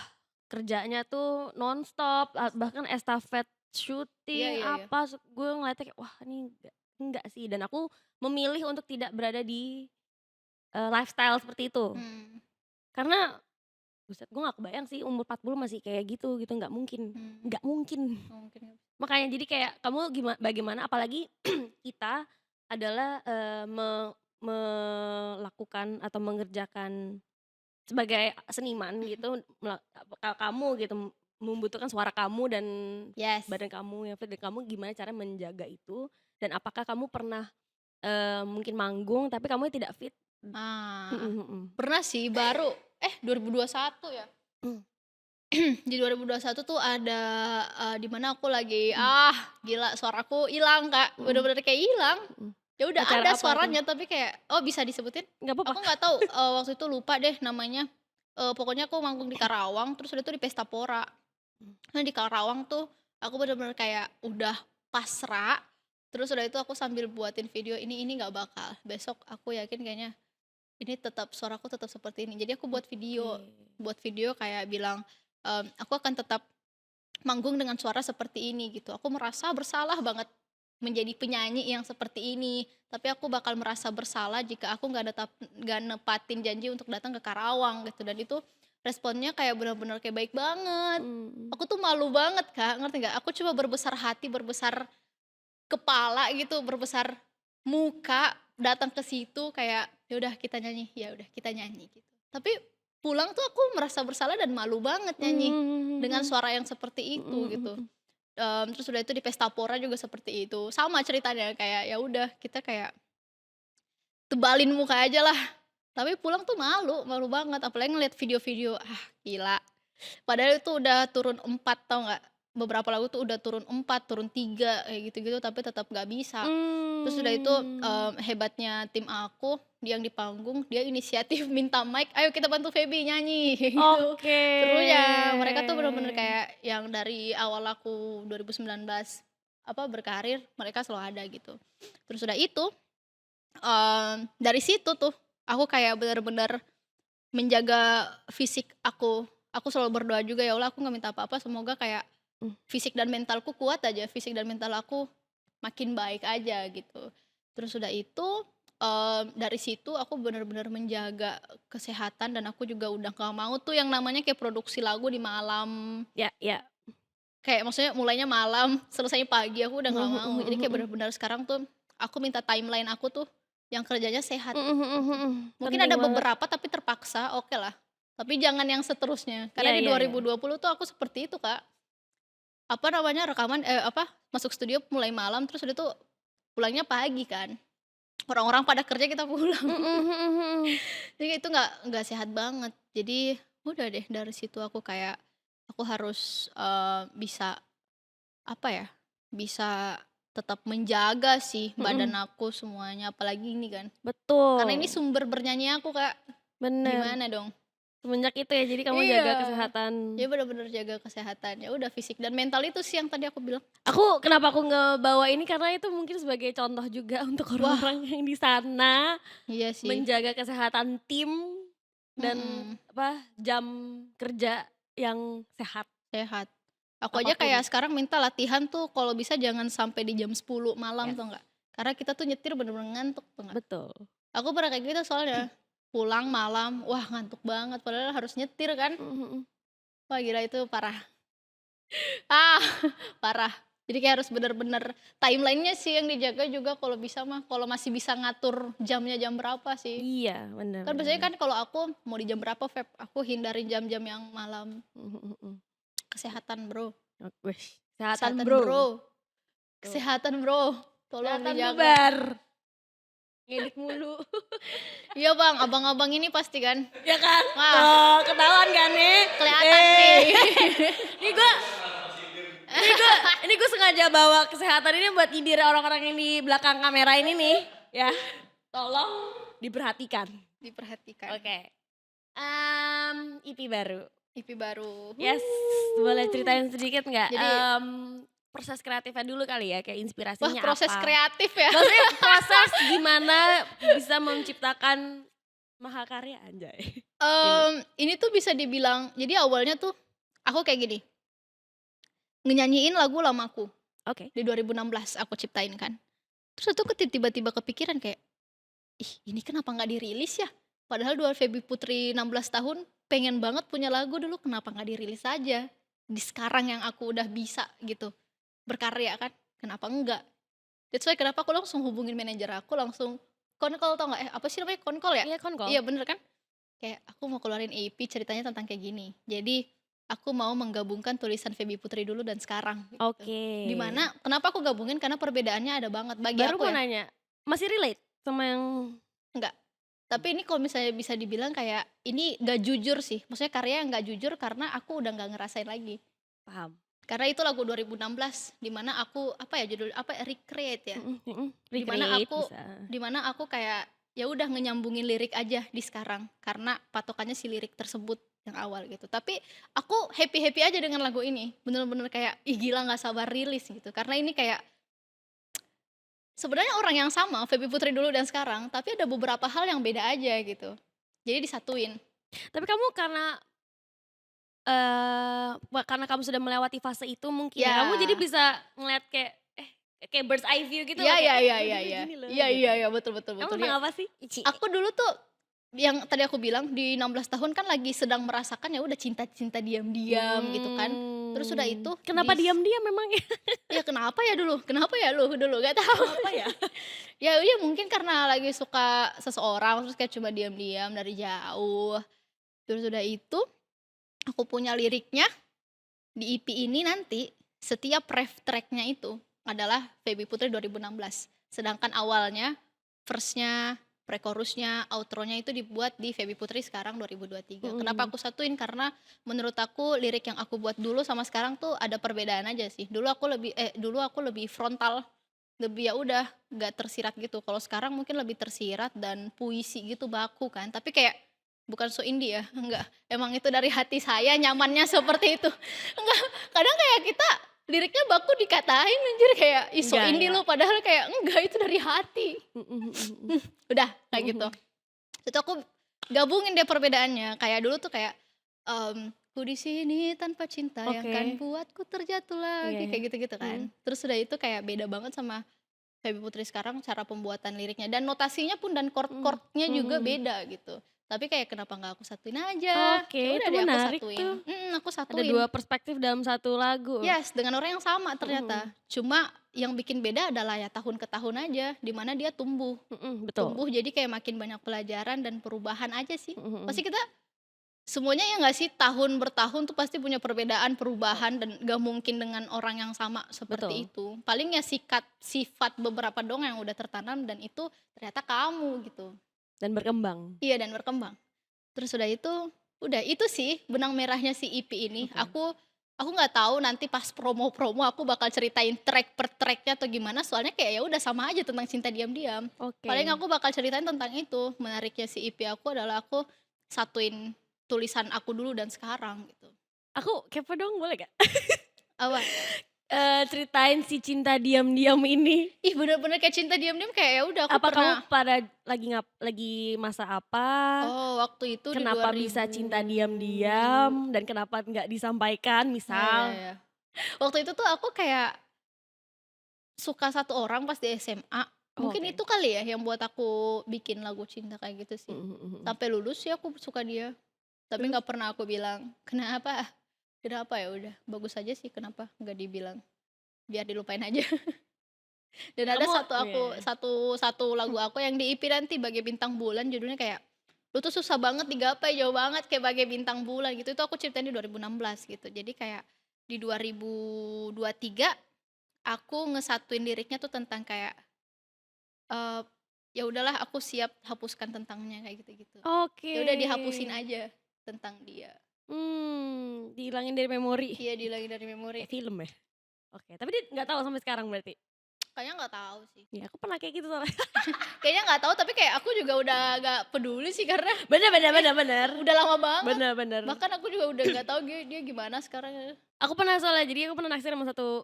kerjanya tuh nonstop, bahkan estafet Iya syuting iya iya. apa, gue ngeliatnya kayak, wah ini enggak sih, dan aku memilih untuk tidak berada di, lifestyle seperti itu. Mmm, Karena, buset gue nggak kebayang sih umur 40 masih kayak gitu, nggak mungkin, mhm, nggak mungkin. mungkin ya. Makanya jadi kayak kamu bagaimana apalagi kita adalah, melakukan atau mengerjakan sebagai seniman gitu, kamu gitu membutuhkan suara kamu dan Yes. badan kamu yang fit, dan kamu gimana cara menjaga itu, dan apakah kamu pernah, mungkin manggung tapi kamu tidak fit? Ah, Mhm mhm. pernah sih baru 2021 ya? Mmm. Di 2021 tuh ada, di mana aku lagi, Mhm gila suaraku hilang, Kak, mhm bener-bener kayak hilang. mhm. Ya udah Acara ada apa tuh? suaranya tapi kayak oh bisa disebutin? Nggak apa-apa. Aku nggak tahu, waktu itu lupa deh namanya, pokoknya aku manggung di Karawang terus udah itu di Pesta Pora. Mmm. Nah di Karawang tuh aku bener-bener kayak udah pasrah, terus udah itu aku sambil buatin video, ini nggak bakal, besok aku yakin kayaknya ini suaraku tetap seperti ini. Jadi aku Oke. buat video kayak bilang, "Aku akan tetap manggung dengan suara seperti ini," gitu. Aku merasa bersalah banget menjadi penyanyi yang seperti ini, tapi aku bakal merasa bersalah jika aku nggak nepatin janji untuk datang ke Karawang gitu, dan itu responnya kayak benar-benar kayak baik banget. Mhm. Aku tuh malu banget, Kak, ngerti nggak? Aku coba berbesar hati, berbesar kepala gitu, berbesar muka, datang ke situ kayak, ya udah kita nyanyi gitu. Tapi pulang tuh aku merasa bersalah dan malu banget nyanyi dengan Mmm. suara yang seperti Mhm itu mhm gitu. mhm. Terus udah itu di Pestapora juga seperti itu. Sama ceritanya kayak ya udah kita kayak tebalin muka aja lah. Tapi pulang tuh malu, malu banget apalagi ngeliat video-video, gila. Padahal itu udah turun 4 tau nggak? Beberapa lagu tuh udah turun 4 turun 3 kayak gitu-gitu tapi tetap nggak bisa. Terus udah itu, Mmm. hebatnya tim aku, dia yang di panggung, dia inisiatif minta mic, "Ayo kita bantu Feby nyanyi," kayak gitu. Oke. Serunya, mereka tuh bener-bener kayak yang dari awal aku 2019, berkarir, mereka selalu ada gitu. Terus udah itu, dari situ tuh, aku kayak bener-bener menjaga fisik aku. Aku selalu berdoa juga, "Ya Allah aku nggak minta apa-apa, semoga kayak Mmm, fisik dan mentalku kuat aja, fisik dan mental aku makin baik aja," gitu. Terus udah itu, dari situ aku bener-bener menjaga kesehatan dan aku juga udah nggak mau tuh yang namanya kayak produksi lagu di malam. ya ya. Kayak maksudnya mulainya malam, selesainya pagi, aku udah Mhm nggak mau. mhm Jadi mhm kayak mhm. bener-bener sekarang tuh, aku minta timeline aku tuh yang kerjanya sehat, Mhm mhm gitu. mhm. Mungkin Penting ada banget. beberapa tapi terpaksa, oke lah. Tapi jangan yang seterusnya. Karena Iya di iya iya. 2020 tuh aku seperti itu, Kak. Rekaman masuk studio mulai malam, terus udah tuh pulangnya pagi kan. Orang-orang pada kerja, kita pulang. Mhm mhm mhm. Jadi itu nggak sehat banget. Jadi udah deh dari situ aku kayak, aku harus, bisa apa ya, bisa tetap menjaga sih badan Mhm. aku semuanya, apalagi ini kan, karena ini Betul, sumber bernyanyi aku, Kak. bener. Gimana dong? Semenjak itu ya, jadi kamu Iya, jaga kesehatan. ya bener-bener jaga kesehatan, ya udah fisik dan mental itu sih yang tadi aku bilang. Kenapa aku ngebawa ini, karena itu mungkin sebagai contoh juga untuk Wah, orang-orang yang di sana, iya sih, menjaga kesehatan tim dan mhm, jam kerja yang sehat, sehat. Aku aja kayak apapun. sekarang minta latihan tuh kalau bisa jangan sampai di jam 10 malam, Yes, tau nggak? Karena kita tuh nyetir bener-bener ngantuk, tau nggak? betul. Aku pernah kayak gitu soalnya, pulang malam, wah ngantuk banget padahal harus nyetir kan. Mhm mhm. Wah gila itu parah. Ah, parah. Jadi kayak harus bener-bener timeline-nya sih yang dijaga juga kalau bisa mah, kalau masih bisa ngatur jamnya jam berapa sih. Iya, bener Kan bener biasanya bener. kan kalau aku mau di jam berapa Feb, aku hindarin jam-jam yang malam. Mhm mhm mhm. Kesehatan Bro, Wesh, kesehatan kesehatan Bro, Bro, tuh. kesehatan Bro, tolong Kesehatan dijaga. bubar, ngedit mulu. Iya Bang, abang-abang ini pasti kan? Ya kan? Wah, Tuh, ketahuan kan nih? kelihatan nih. Ini gua ini gua sengaja bawa kesehatan ini buat nyindir orang-orang yang di belakang kamera ini nih, ya. Tolong diperhatikan. Diperhatikan. Oke. EP baru. IP baru. Yes, boleh ceritain sedikit nggak, Jadi, proses kreatifnya dulu kali ya, kayak wah inspirasinya proses apa? kreatif ya. Maksudnya proses gimana bisa menciptakan mahakarya, anjay, ini. Ini tuh bisa dibilang jadi awalnya tuh aku kayak gini, ngenyanyiin lagu lamaku, Oke. di 2016 aku ciptain kan. Terus itu tiba-tiba kepikiran kayak, "Ih ini kenapa nggak dirilis ya? Padahal dua Feby Putri 16 tahun pengen banget punya lagu dulu, kenapa nggak dirilis aja? Di sekarang yang aku udah bisa gitu, berkarya kan, kenapa enggak?" That's why kenapa aku langsung hubungin manajer aku langsung konkol tau nggak? Apa sih namanya, konkol ya? Iya, konkol. Iya bener kan? Kayak, "Aku mau keluarin EP ceritanya tentang kayak gini. Jadi, aku mau menggabungkan tulisan Feby Putri dulu dan sekarang," gitu. Oke. Di mana kenapa aku gabungin, karena perbedaannya ada banget bagi Baru aku mau ya, nanya, masih relate sama yang enggak. Tapi ini kalau misalnya bisa dibilang kayak, ini nggak jujur sih, maksudnya karya yang nggak jujur karena aku udah nggak ngerasain lagi. paham? Karena itu lagu 2016, di mana aku, recreate ya, Mhm mhm. di mana Recreate aku bisa. kayak, ya udah ngenyambungin lirik aja di sekarang, karena patokannya si lirik tersebut yang awal gitu. Tapi aku happy-happy aja dengan lagu ini, bener-bener kayak, ih gila nggak sabar rilis gitu. Karena ini kayak, sebenarnya orang yang sama, Feby Putri dulu dan sekarang, tapi ada beberapa hal yang beda aja gitu. Jadi disatuin. Tapi kamu karena kamu sudah melewati fase itu mungkin ya, kamu jadi Ya, bisa ngeliat kayak bird's eye view gitu iya loh, kayak, iya iya "Oh iya dia iya. gini loh," Iya gitu. iya iya, betul betul Kamu betul, ya. tentang apa sih? Ici. Aku dulu tuh, yang tadi aku bilang di 16 tahun kan lagi sedang merasakan ya udah cinta-cinta diam-diam gitu kan. Terus udah itu Kenapa diam-diam memangnya? ya kenapa ya dulu? Kenapa ya lu dulu? Gak tahu. Kenapa ya? Ya ya mungkin karena lagi suka seseorang terus kayak cuma diam-diam dari jauh. Terus udah itu aku punya liriknya di EP ini nanti. setiap ref track-nya itu adalah Feby Putri 2016. Sedangkan awalnya verse-nya, pre-chorus-nya, outro-nya itu dibuat di Feby Putri sekarang 2023. Kenapa aku satuin? Karena menurut aku lirik yang aku buat dulu sama sekarang tuh ada perbedaan aja sih. Dulu aku lebih frontal, lebih ya udah nggak tersirat gitu. Kalau sekarang mungkin lebih tersirat dan puisi gitu baku kan. Tapi kayak bukan so indie ya, enggak. Emang itu dari hati saya nyamannya seperti itu. Enggak, kadang kayak kita liriknya baku dikatain anjir kayak ih so indie Enggak. lu padahal kayak enggak itu dari hati. Udah kayak gitu. Itu aku gabungin deh perbedaannya. Kayak dulu tuh kayak ku di sini tanpa cinta yang Oke. kan buatku terjatuh lagi Iya, iya. kayak gitu-gitu kan. Terus udah itu kayak beda banget sama Feby Putri sekarang cara pembuatan liriknya dan notasinya pun dan chord-chordnya juga beda gitu. Tapi kayak kenapa nggak aku satuin aja? Ya Oke, udah itu deh aku menarik satuin. tuh. Aku Ada satuin. 2 perspektif dalam satu lagu. Yes, dengan orang yang sama ternyata. Cuma yang bikin beda adalah ya tahun ke tahun aja, dimana dia tumbuh. Betul. Tumbuh jadi kayak makin banyak pelajaran dan perubahan aja sih. Mhm, mhm. Pasti kita semuanya ya nggak sih tahun bertahun tuh pasti punya perbedaan, perubahan dan gak mungkin dengan orang yang sama seperti Betul. itu. Paling ya sifat beberapa dong yang udah tertanam dan itu ternyata kamu gitu. Dan berkembang. Iya dan berkembang. Terus udah itu sih benang merahnya si EP ini. Oke. Aku nggak tahu nanti pas promo-promo aku bakal ceritain track per tracknya atau gimana. Soalnya kayak ya udah sama aja tentang cinta diam-diam. Oke. Paling aku bakal ceritain tentang itu. Menariknya si EP aku adalah aku satuin tulisan aku dulu dan sekarang gitu. Aku kepo dong boleh gak? Apa? Ceritain si cinta diam-diam ini. Ih bener-bener kayak cinta diam-diam kayak ya udah aku Apa kamu pernah. pada lagi masa apa? Oh waktu itu Kenapa di 2000. bisa cinta diam-diam dan kenapa nggak disampaikan Ya, misal? ya, ya. Waktu itu tuh aku kayak suka satu orang pas di SMA. Mungkin Oke. itu kali ya yang buat aku bikin lagu cinta kayak gitu sih. Mhm, mhm. Sampai lulus sih aku suka dia. Tapi Terus? nggak pernah aku bilang, "Kenapa?" Kenapa ya udah, bagus aja sih kenapa nggak dibilang. Biar dilupain aja. Dan ada Kamu iya. satu lagu aku yang di EP nanti Bagai Bintang Bulan judulnya kayak, "Lu tuh susah banget digapai, jauh banget kayak bagai bintang bulan," gitu. Itu aku ceritain di 2016 gitu. Jadi kayak di 2023 aku ngesatuin liriknya tuh tentang kayak, eee, ya udahlah aku siap hapuskan tentangnya kayak gitu-gitu. Oke. Ya udah dihapusin aja tentang dia. Dihilangin dari memori. Iya dihilangin dari memori. Kayak film ya? Oke, tapi dia nggak tahu sampai sekarang berarti? Kayaknya nggak tahu sih. Iya, aku pernah kayak gitu soalnya. Kayaknya nggak tahu tapi kayak aku juga udah nggak peduli sih karena Bener, bener, bener, bener. udah lama banget. Bener, bener. Bahkan aku juga udah nggak tahu dia gimana sekarang. Aku pernah soalnya, jadi aku pernah naksir sama satu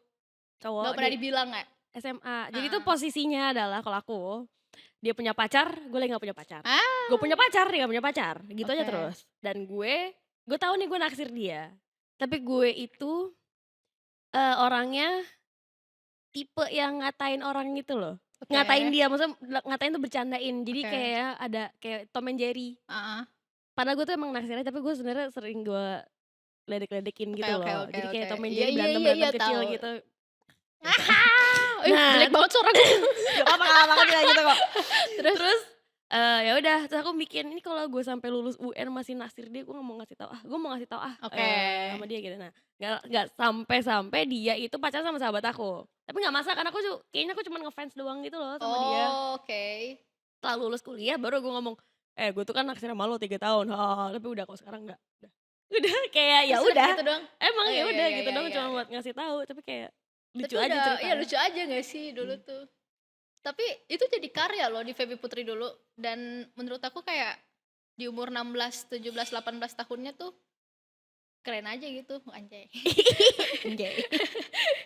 cowok Nggak pernah di dibilang ya? SMA. Jadi tuh Heeh. posisinya adalah kalau aku, dia punya pacar, gue lagi gak punya pacar. Ah, Gue punya pacar, dia gak punya pacar. Gitu aja oke. terus. Dan gue tahu nih gue naksir dia. Tapi gue itu orangnya tipe yang ngatain orang gitu loh. Oke. Ngatain dia, maksudnya ngatain tuh bercandain. Jadi Oke. kayak ada kayak Tom and Jerry. Heeh. Padahal gue tuh emang naksirnya, tapi gue sebenarnya sering gue ledek-ledekin Oke, gitu oke, loh. oke, Jadi kayak oke. Tom and Iya, Jerry iya, iya, berantem-berantem iya, kecil tahu. gitu. Nah, jelek banget suara gue. Gak apa-apa, gak apa-apa kayak gitu kok. Terus? Ya udah, terus aku bikin ini kalau gue sampai lulus UN masih naksir dia, gue nggak mau ngasih tahu gue mau ngasih tahu Oke. sama dia gitu. Nah, nggak sampai dia itu pacaran sama sahabat aku. Tapi nggak masalah karena kayaknya aku cuma ngefans doang gitu loh sama dia. Oh, oke. Setelah lulus kuliah baru gue ngomong, gue tuh kan naksir sama lo 3 tahun, tapi udah kok sekarang nggak. Udah kayak ya Terus udah. gitu doang? Emang Oh, ya iya, udah iya, gitu iya, dong, iya, cuma iya. buat ngasih tahu, tapi kayak lucu Tapi aja udah, iya ceritanya. lucu aja gak sih dulu tuh. Tapi itu jadi karya loh di Feby Putri dulu. Dan menurut aku kayak di umur 16, 17, 18 tahunnya tuh keren aja gitu, anjay. Oke.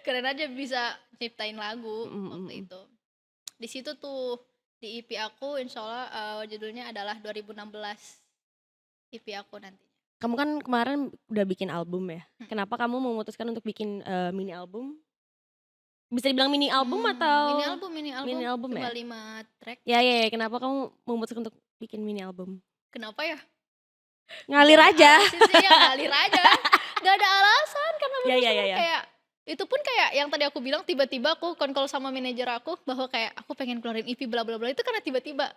Keren aja bisa nyiptain lagu waktu Mm. itu. Di situ tuh di EP aku insya Allah judulnya adalah 2016 EP aku nanti. Kamu kan kemarin udah bikin album ya. Hmm. Kenapa kamu memutuskan untuk bikin mini album? Bisa dibilang mini album atau Mini mini album album ya? cuma 5 track. Ya, kenapa kamu memutuskan untuk bikin mini album? Kenapa ya? Ngalir Gak ada aja. alasan sih, ya ngalir aja. Gak ada alasan karena Ya, menurut ya, aku ya, ya. kayak itu pun kayak yang tadi aku bilang tiba-tiba aku call sama manajer aku bahwa kayak aku pengen keluarin EP bla bla bla itu karena tiba-tiba.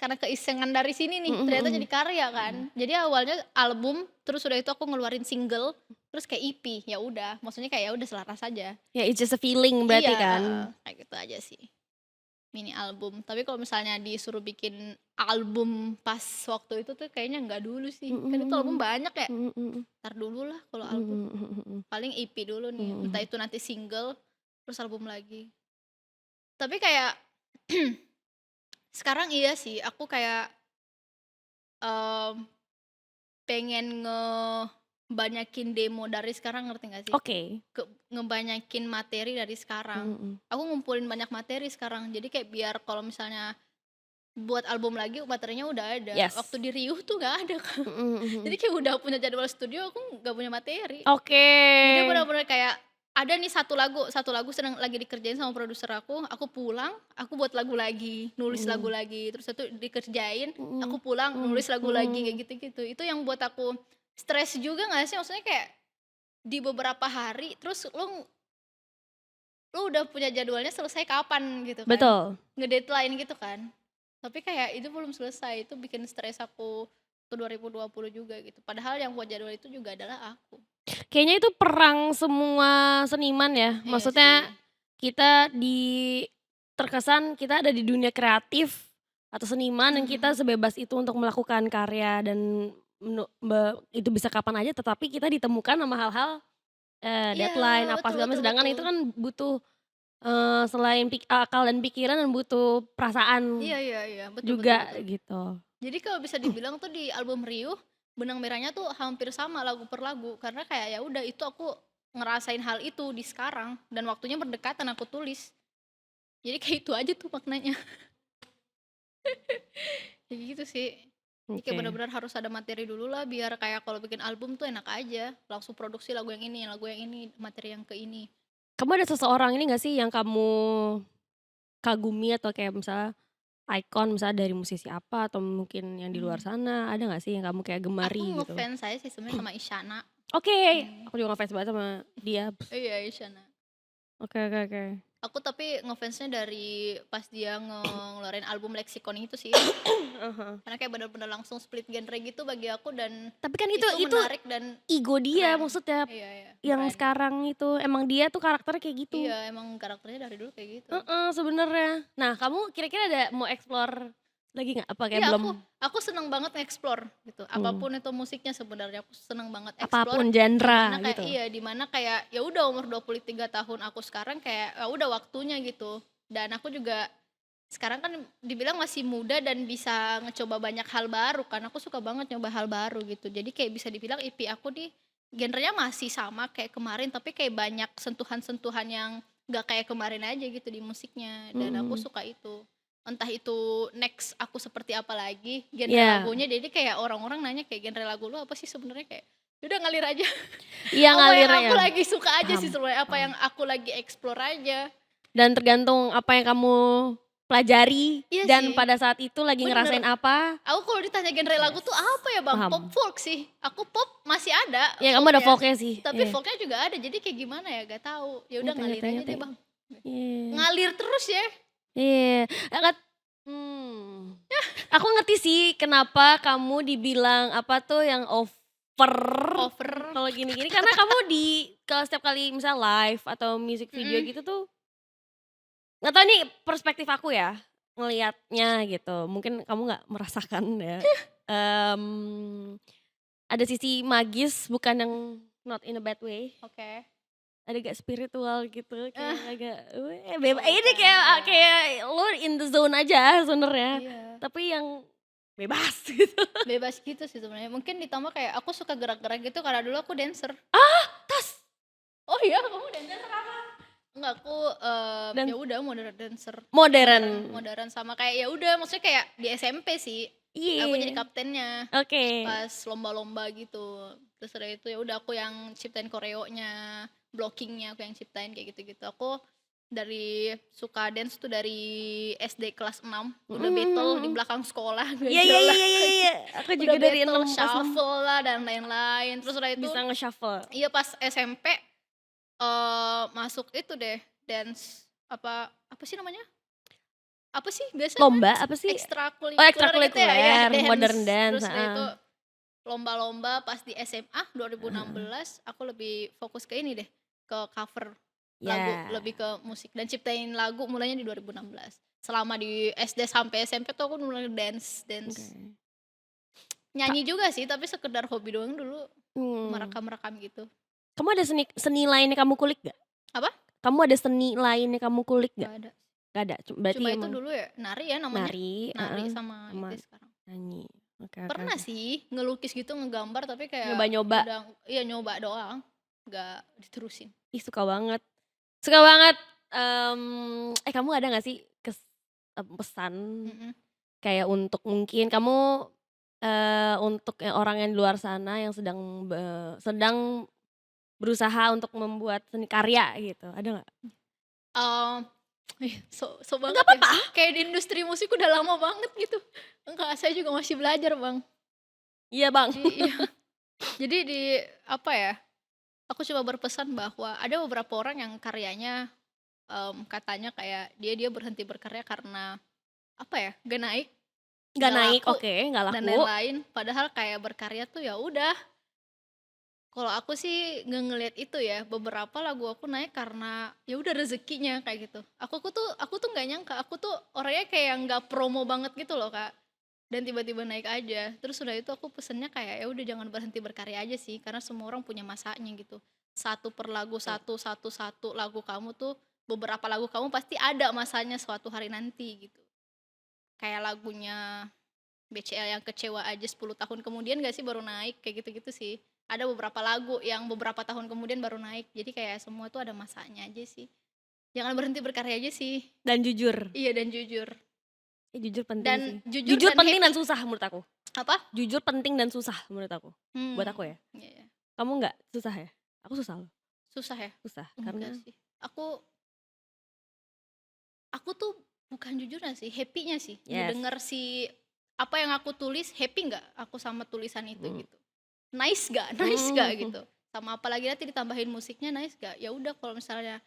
karena keisengan dari sini nih, Mhm ternyata mhm. jadi karya kan. Jadi awalnya album, terus udah itu aku ngeluarin single, terus kayak EP, ya udah, maksudnya kayak ya udah selaras aja. Ya it's just a feeling Iya, berarti heeh, kan? kayak gitu aja sih, mini album. Tapi kalau misalnya disuruh bikin album pas waktu itu tuh kayaknya nggak dulu sih, Mhm kan itu album mhm. banyak ya, Mhm mhm. entar dulu lah kalau Mhm album. mhm mhm mhm. Paling EP dulu nih, Mhm entah mhm. itu nanti single, terus album lagi. Tapi kayak sekarang iya sih, aku kayak, mmm, pengen ngebanyakin demo dari sekarang, ngerti nggak sih? Oke. Ngebanyakin materi dari Mhm sekarang. mhm. Aku ngumpulin banyak materi sekarang, jadi kayak biar kalau misalnya buat album lagi materinya udah ada. Waktu Yes. di Riuh tuh nggak ada, Kak. Mhm mhm Jadi mhm. kayak udah punya jadwal studio, aku nggak punya materi. Oke. Jadi benar-benar kayak ada nih satu lagu sedang lagi dikerjain sama produser aku pulang, aku buat lagu lagi, nulis lagu Mhm. lagi, terus itu dikerjain, Mhm. aku pulang Mhm nulis lagu lagi, kayak mhm. gitu-gitu. Itu yang buat aku stres juga nggak sih? Maksudnya kayak di beberapa hari, terus lu udah punya jadwalnya selesai kapan gitu kan, Betul. ngedeadline gitu kan. Tapi kayak itu belum selesai, itu bikin stres aku ke 2020 juga gitu. Padahal yang buat jadwal itu juga adalah aku. Kayaknya itu perang semua seniman ya. Iya Maksudnya sih. kita terkesan kita ada di dunia kreatif atau seniman dan kita sebebas itu untuk melakukan karya dan itu bisa kapan aja tetapi kita ditemukan sama hal-hal, Iya, deadline apa betul segala macam betul sedangkan betul. itu kan butuh, selain akal dan pikiran dan butuh perasaan Iya iya iya, betul betul juga betul. gitu. Jadi kalau bisa dibilang tuh di album Riuh, Benang Merahnya tuh hampir sama lagu per lagu, karena kayak ya udah itu aku ngerasain hal itu di sekarang dan waktunya berdekatan aku tulis. Jadi kayak itu aja tuh maknanya. Kayak gitu sih. Jadi kayak Oke. benar-benar harus ada materi dulu lah biar kayak kalau bikin album tuh enak aja, langsung produksi lagu yang ini, materi yang ke ini. Kamu ada seseorang ini gak sih yang kamu kagumi atau kayak misalnya ikon misalnya dari musisi apa atau mungkin yang di luar Mmm, sana, ada nggak sih yang kamu kayak aku gemari gitu? ngefans saya sih sebenarnya sama Isyana. Oke, Mmm, aku juga ngefans banget sama dia. iya Isyana. Oke oke oke. Aku tapi ngefansnya dari pas dia ngeluarin album Lexicon itu sih. Ah hah. Karena kayak bener-bener langsung split genre gitu bagi aku dan Tapi kan itu itu menarik dan ego dia keren. maksudnya, Iya iya, yang keren. sekarang itu emang dia tuh karakternya kayak gitu. Iya, emang karakternya dari dulu kayak gitu. Heeh, sebenarnya. Nah kamu kira-kira ada mau explore lagi nggak? Apa kayak Iya, belum? aku seneng banget nge-explore gitu. Mmm, Apapun itu musiknya sebenarnya aku seneng banget explore apapun di genre mana kayak gitu? iya, di mana kayak ya udah umur 23 tahun aku sekarang kayak ya udah waktunya gitu. Dan aku juga sekarang kan dibilang masih muda dan bisa ngecoba banyak hal baru kan. Aku suka banget nyoba hal baru gitu. Jadi kayak bisa dibilang EP aku nih genrenya masih sama kayak kemarin tapi kayak banyak sentuhan-sentuhan yang gak kayak kemarin aja gitu di musiknya dan aku Mhm. suka itu. Entah itu next aku seperti apa lagi genre Iya, lagunya jadi kayak orang-orang nanya kayak genre lagu lu apa sih sebenarnya kayak "Ya udah ngalir aja." iya Apa yang ngalir aku ya. lagi suka aja Paham sih sebenarnya apa paham. yang aku lagi explore aja. Dan tergantung apa yang kamu pelajari Iya dan sih, pada saat itu lagi bener. ngerasain apa. Aku kalau ditanya genre lagu Yes, tuh apa ya Bang? Pop paham. folk sih. Aku pop masih ada Ya kamu ada folknya, folknya sih, tapi iya. folknya juga ada. Jadi kayak gimana ya? Gak tahu. Ya udah Nyete ngalir nyete aja nyete. deh Bang. Iya. Ngalir terus ya. Iya, mmm, aku ngerti sih kenapa kamu dibilang apa tuh yang over Over. kalau gini-gini karena kamu kalau setiap kali misal live atau music video Mhm. gitu tuh, nggak tahu nih perspektif aku ya, ngelihatnya gitu, mungkin kamu nggak merasakan ya, mmm, ada sisi magis bukan yang not in a bad way. Oke. Ada agak spiritual gitu, Eh, kayak agak, oh ini bukan, kayak iya. kayak lo in the zone aja sebenarnya, Iya. tapi yang bebas gitu. Bebas gitu sih sebenarnya. Mungkin ditambah kayak aku suka gerak-gerak gitu karena dulu aku dancer. Tas Oh iya, kamu dancer apa? Enggak, aku ya dan udah modern dancer. modern. Modern sama kayak ya udah maksudnya kayak di SMP sih. Aku jadi Iya, kaptennya. oke. Pas lomba-lomba gitu. Terus udah itu ya udah aku yang ciptain koreonya, blockingnya aku yang ciptain kayak gitu-gitu. Aku dari suka dance tuh dari SD kelas 6 Mhm udah mhm battle di mhm. belakang sekolah gak Iya iya iya jelas. iya iya iya, aku Udah juga dari battle 6 kelas 6 shuffle lah dan lain-lain. Terus udah itu bisa nge-shuffle. iya pas SMP masuk itu deh dance apa apa sih namanya? apa sih biasa Lomba apa sih? Oh, ekstrakurikuler gitu ya, ya ekstrakurikuler, dance. modern dance, Terus udah heeh. itu lomba-lomba pas di SMA Heeh. 2016 aku lebih fokus ke ini deh, ke cover lagu, Ya, lebih ke musik dan ciptain lagu mulainya di 2016. Selama di SD sampai SMP tuh aku mulai dance, oke. dance. Kak, Nyanyi juga sih, tapi sekedar hobi doang dulu, mmm, merekam-rekam gitu. kamu ada seni seni lain yang kamu kulik gak? Apa? Kamu ada seni lain yang kamu kulik Nggak gak? ada. Gak ada, berarti Cuma itu emang dulu ya, nari ya namanya, nari, nari heeh, sama sama itu sekarang. nyanyi. Oke, oke, Pernah oke. sih ngelukis gitu, ngegambar tapi kayak Nyoba-nyoba, udah iya nyoba doang, nggak diterusin. ih suka banget. Suka banget, kamu ada gak sih pesan Mhm. kayak untuk mungkin kamu, untuk orang yang di luar sana yang sedang berusaha untuk membuat seni karya gitu, ada nggak? Mmm, ih sok Nggak banget ya, apa-apa. kayak di industri musik udah lama banget gitu. Enggak, saya juga masih belajar Bang. Iya, Bang. Jadi iya, jadi di apa ya, aku coba berpesan bahwa ada beberapa orang yang karyanya, katanya kayak dia berhenti berkarya karena apa ya, nggak naik, Nggak nggak naik, laku, oke, nggak dan laku. lain-lain. Padahal kayak berkarya tuh ya udah. Kalau aku sih nggak ngelihat itu ya, beberapa lagu aku naik karena ya udah rezekinya kayak gitu. Aku tuh nggak nyangka, aku tuh orangnya kayak nggak promo banget gitu loh, Kak. Dan tiba-tiba naik aja. Terus udah itu aku pesennya kayak ya udah jangan berhenti berkarya aja sih, karena semua orang punya masanya gitu. Satu per lagu, Betul. satu lagu kamu tuh, beberapa lagu kamu pasti ada masanya suatu hari nanti gitu. Kayak lagunya BCL yang Kecewa aja 10 tahun kemudian gak sih baru naik, kayak gitu-gitu sih. Ada beberapa lagu yang beberapa tahun kemudian baru naik, jadi kayak semua tuh ada masanya aja sih. Jangan berhenti berkarya aja sih. Dan jujur. Iya dan jujur. Jujur penting Dan sih. jujur Jujur dan penting dan happy. susah menurut aku. Apa? Jujur penting dan susah menurut aku. Buat Hmm, aku ya. iya ya. Kamu nggak susah ya? Aku susah loh, Susah ya? susah Enggak karena sih. Aku tuh bukan jujurnya sih, happy-nya sih. yes, Ngedenger si apa yang aku tulis, happy nggak aku sama tulisan itu mmm, gitu. Nice gak? Nice gak mhm, gitu. Sama apalagi nanti ditambahin musiknya nice gak? Ya udah kalau misalnya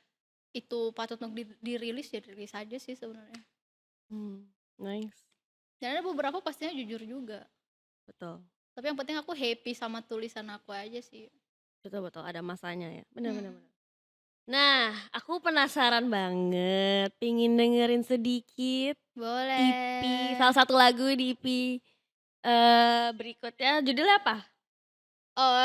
itu patut untuk dirilis ya dirilis aja sih sebenarnya. nice, Dan ada beberapa pastinya jujur juga. betul, Tapi yang penting aku happy sama tulisan aku aja sih. betul, betul, ada masanya ya, bener, bener, Hmm. bener. Nah, aku penasaran banget, pengen dengerin sedikit EP, Boleh. salah satu lagu di EP, berikutnya judulnya apa?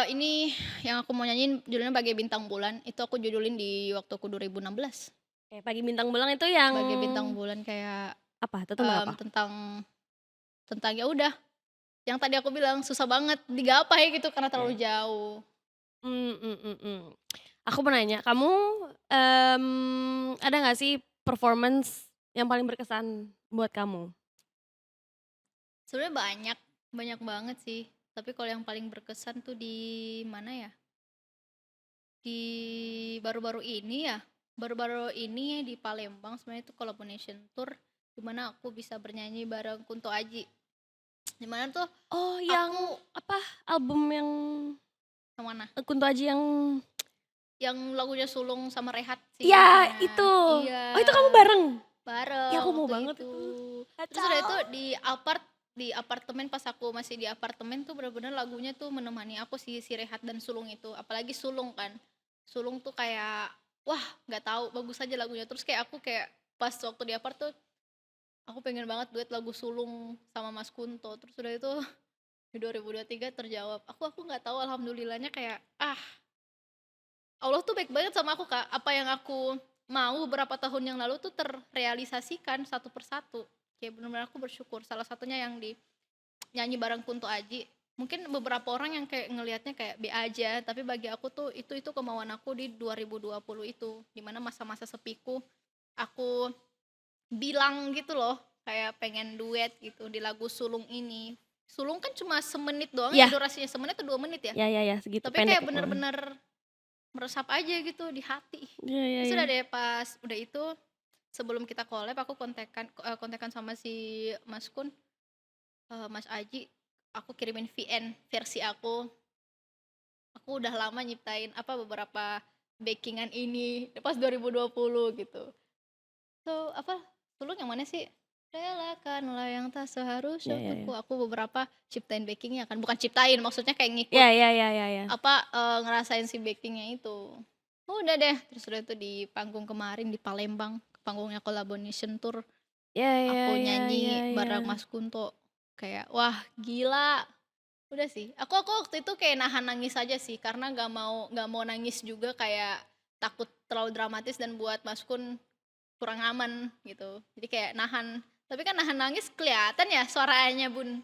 Ini yang aku mau nyanyiin judulnya Bagai Bintang Bulan. Itu aku judulin di waktu aku 2016. Kayak Pagi Bintang Belang itu yang Bagai Bintang Bulan kayak apa? Itu tentang apa? tentang tentang ya udah yang tadi aku bilang susah banget digapai gitu karena terlalu Oke. jauh. Mhm. Aku mau nanya, kamu, ada nggak sih performance yang paling berkesan buat kamu? Sebenarnya banyak, banyak banget sih. Tapi kalau yang paling berkesan tuh di mana ya? Di baru-baru ini ya, baru-baru ini di Palembang sebenarnya itu collaboration tour di mana aku bisa bernyanyi bareng Kunto Aji. Di mana tuh Oh, yang aku apa, album yang, yang mana? Kunto Aji yang Yang lagunya Sulung sama Rehat sih ya judulnya. itu. Iya, Oh, itu kamu bareng? Ya bareng aku mau waktu banget itu. itu. Terus udah itu Kacau. di apartemen pas aku masih di apartemen tuh bener-bener lagunya tuh menemani aku si Rehat dan Sulung itu. Apalagi Sulung kan. Sulung tuh kayak wah, nggak tahu bagus aja lagunya. Terus kayak aku kayak pas waktu di apart tuh aku pengen banget duet lagu Sulung sama Mas Kunto. Terus udah itu di 2023 terjawab. Aku nggak tahu alhamdulillahnya kayak Allah tuh baik banget sama aku, Kak. Apa yang aku mau beberapa tahun yang lalu tuh terrealisasikan satu persatu. Kayak benar-benar aku bersyukur. Salah satunya yang di nyanyi bareng Kunto Aji. Mungkin beberapa orang yang kayak ngelihatnya kayak B aja, tapi bagi aku tuh itu kemauan aku di 2020 itu. Dimana masa-masa sepiku aku bilang gitu loh, kayak pengen duet gitu di lagu Sulung ini. Sulung kan cuma semenit doang ya, Iya, durasinya semenit atau 2 menit ya. ya, ya, ya, segitu Tapi pendek kayak ya, heeh. bener-bener meresap aja gitu di hati. Iya, iya, Terus iya. udah deh pas udah itu sebelum kita collab aku kontekan sama si Mas Kun, Mas Aji, aku kirimin VN versi aku. Aku udah lama nyiptain beberapa backingan ini pas 2020 gitu. So apa, Sulung yang mana sih? relakanlah yang tak seharusnya Ya. untukku. Aku beberapa ciptain backingnya kan, bukan ciptain, maksudnya kayak ngikut Ya. ngerasain si backingnya itu. Udah deh, terus udah itu di panggung kemarin di Palembang, panggungnya Collaboration Tour, aku nyanyi bareng Mas Kunto. Kayak wah gila. Udah sih, aku waktu itu kayak nahan nangis aja sih, karena nggak mau nangis juga, kayak takut terlalu dramatis dan buat Mas Kun kurang aman gitu. Jadi kayak nahan. Tapi kan nahan nangis kelihatan ya suaranya Bun.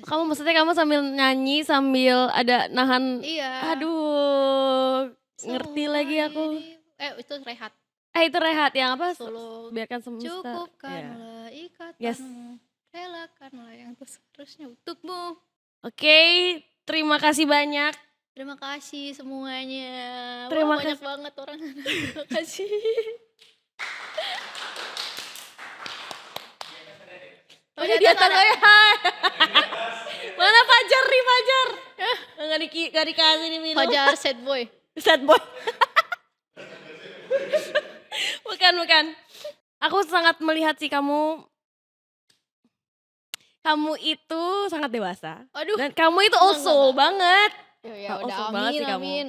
Kamu maksudnya kamu sambil nyanyi sambil ada nahan. Iya. Aduh, ngerti Semua lagi aku. itu rehat. Itu rehat yang apa? Solo. Biarkan semesta. Cukupkanlah ikatanmu. Yes. Relakanlah yang seharusnya untukmu. Oke, terima kasih banyak. Terima kasih semuanya. Terima Wah, banyak banget orang. Terima kasih. Oh ya, di atas ya. Mana Fajar nih, Fajar? Gak dikasih nih minum. Fajar sad boy. Sad boy. Bukan. Aku sangat melihat sih kamu itu sangat dewasa. Aduh. Dan kamu itu old soul banget. Ya Old udah, soul banget sih kamu. amin.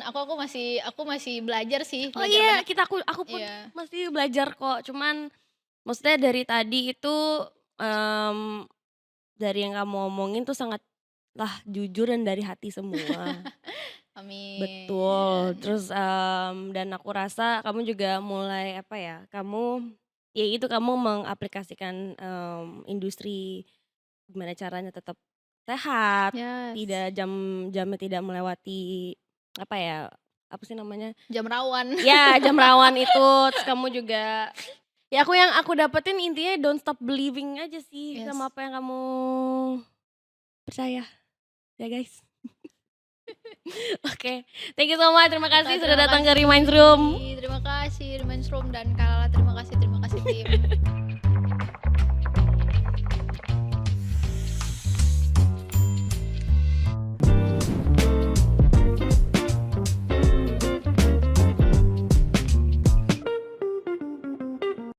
Aku masih belajar sih. Oh belajar iya, banyak. aku pun Iya. masih belajar kok. Cuman maksudnya dari tadi itu dari yang kamu omongin tuh sangatlah jujur dan dari hati semua. Amin. Betul. Terus dan aku rasa kamu juga mulai apa ya? Kamu mengaplikasikan industri gimana caranya tetap sehat, Yes. tidak jamnya tidak melewati apa ya? Apa sih namanya? Jam rawan. Ya, jam rawan itu. Terus kamu juga ya yang aku dapetin intinya don't stop believing aja sih Yes. sama apa yang kamu percaya. Ya guys. Oke, thank you so much. Terima kasih sudah datang ke Reminds Room. Terima kasih Reminds Room dan Kalala, terima kasih tim.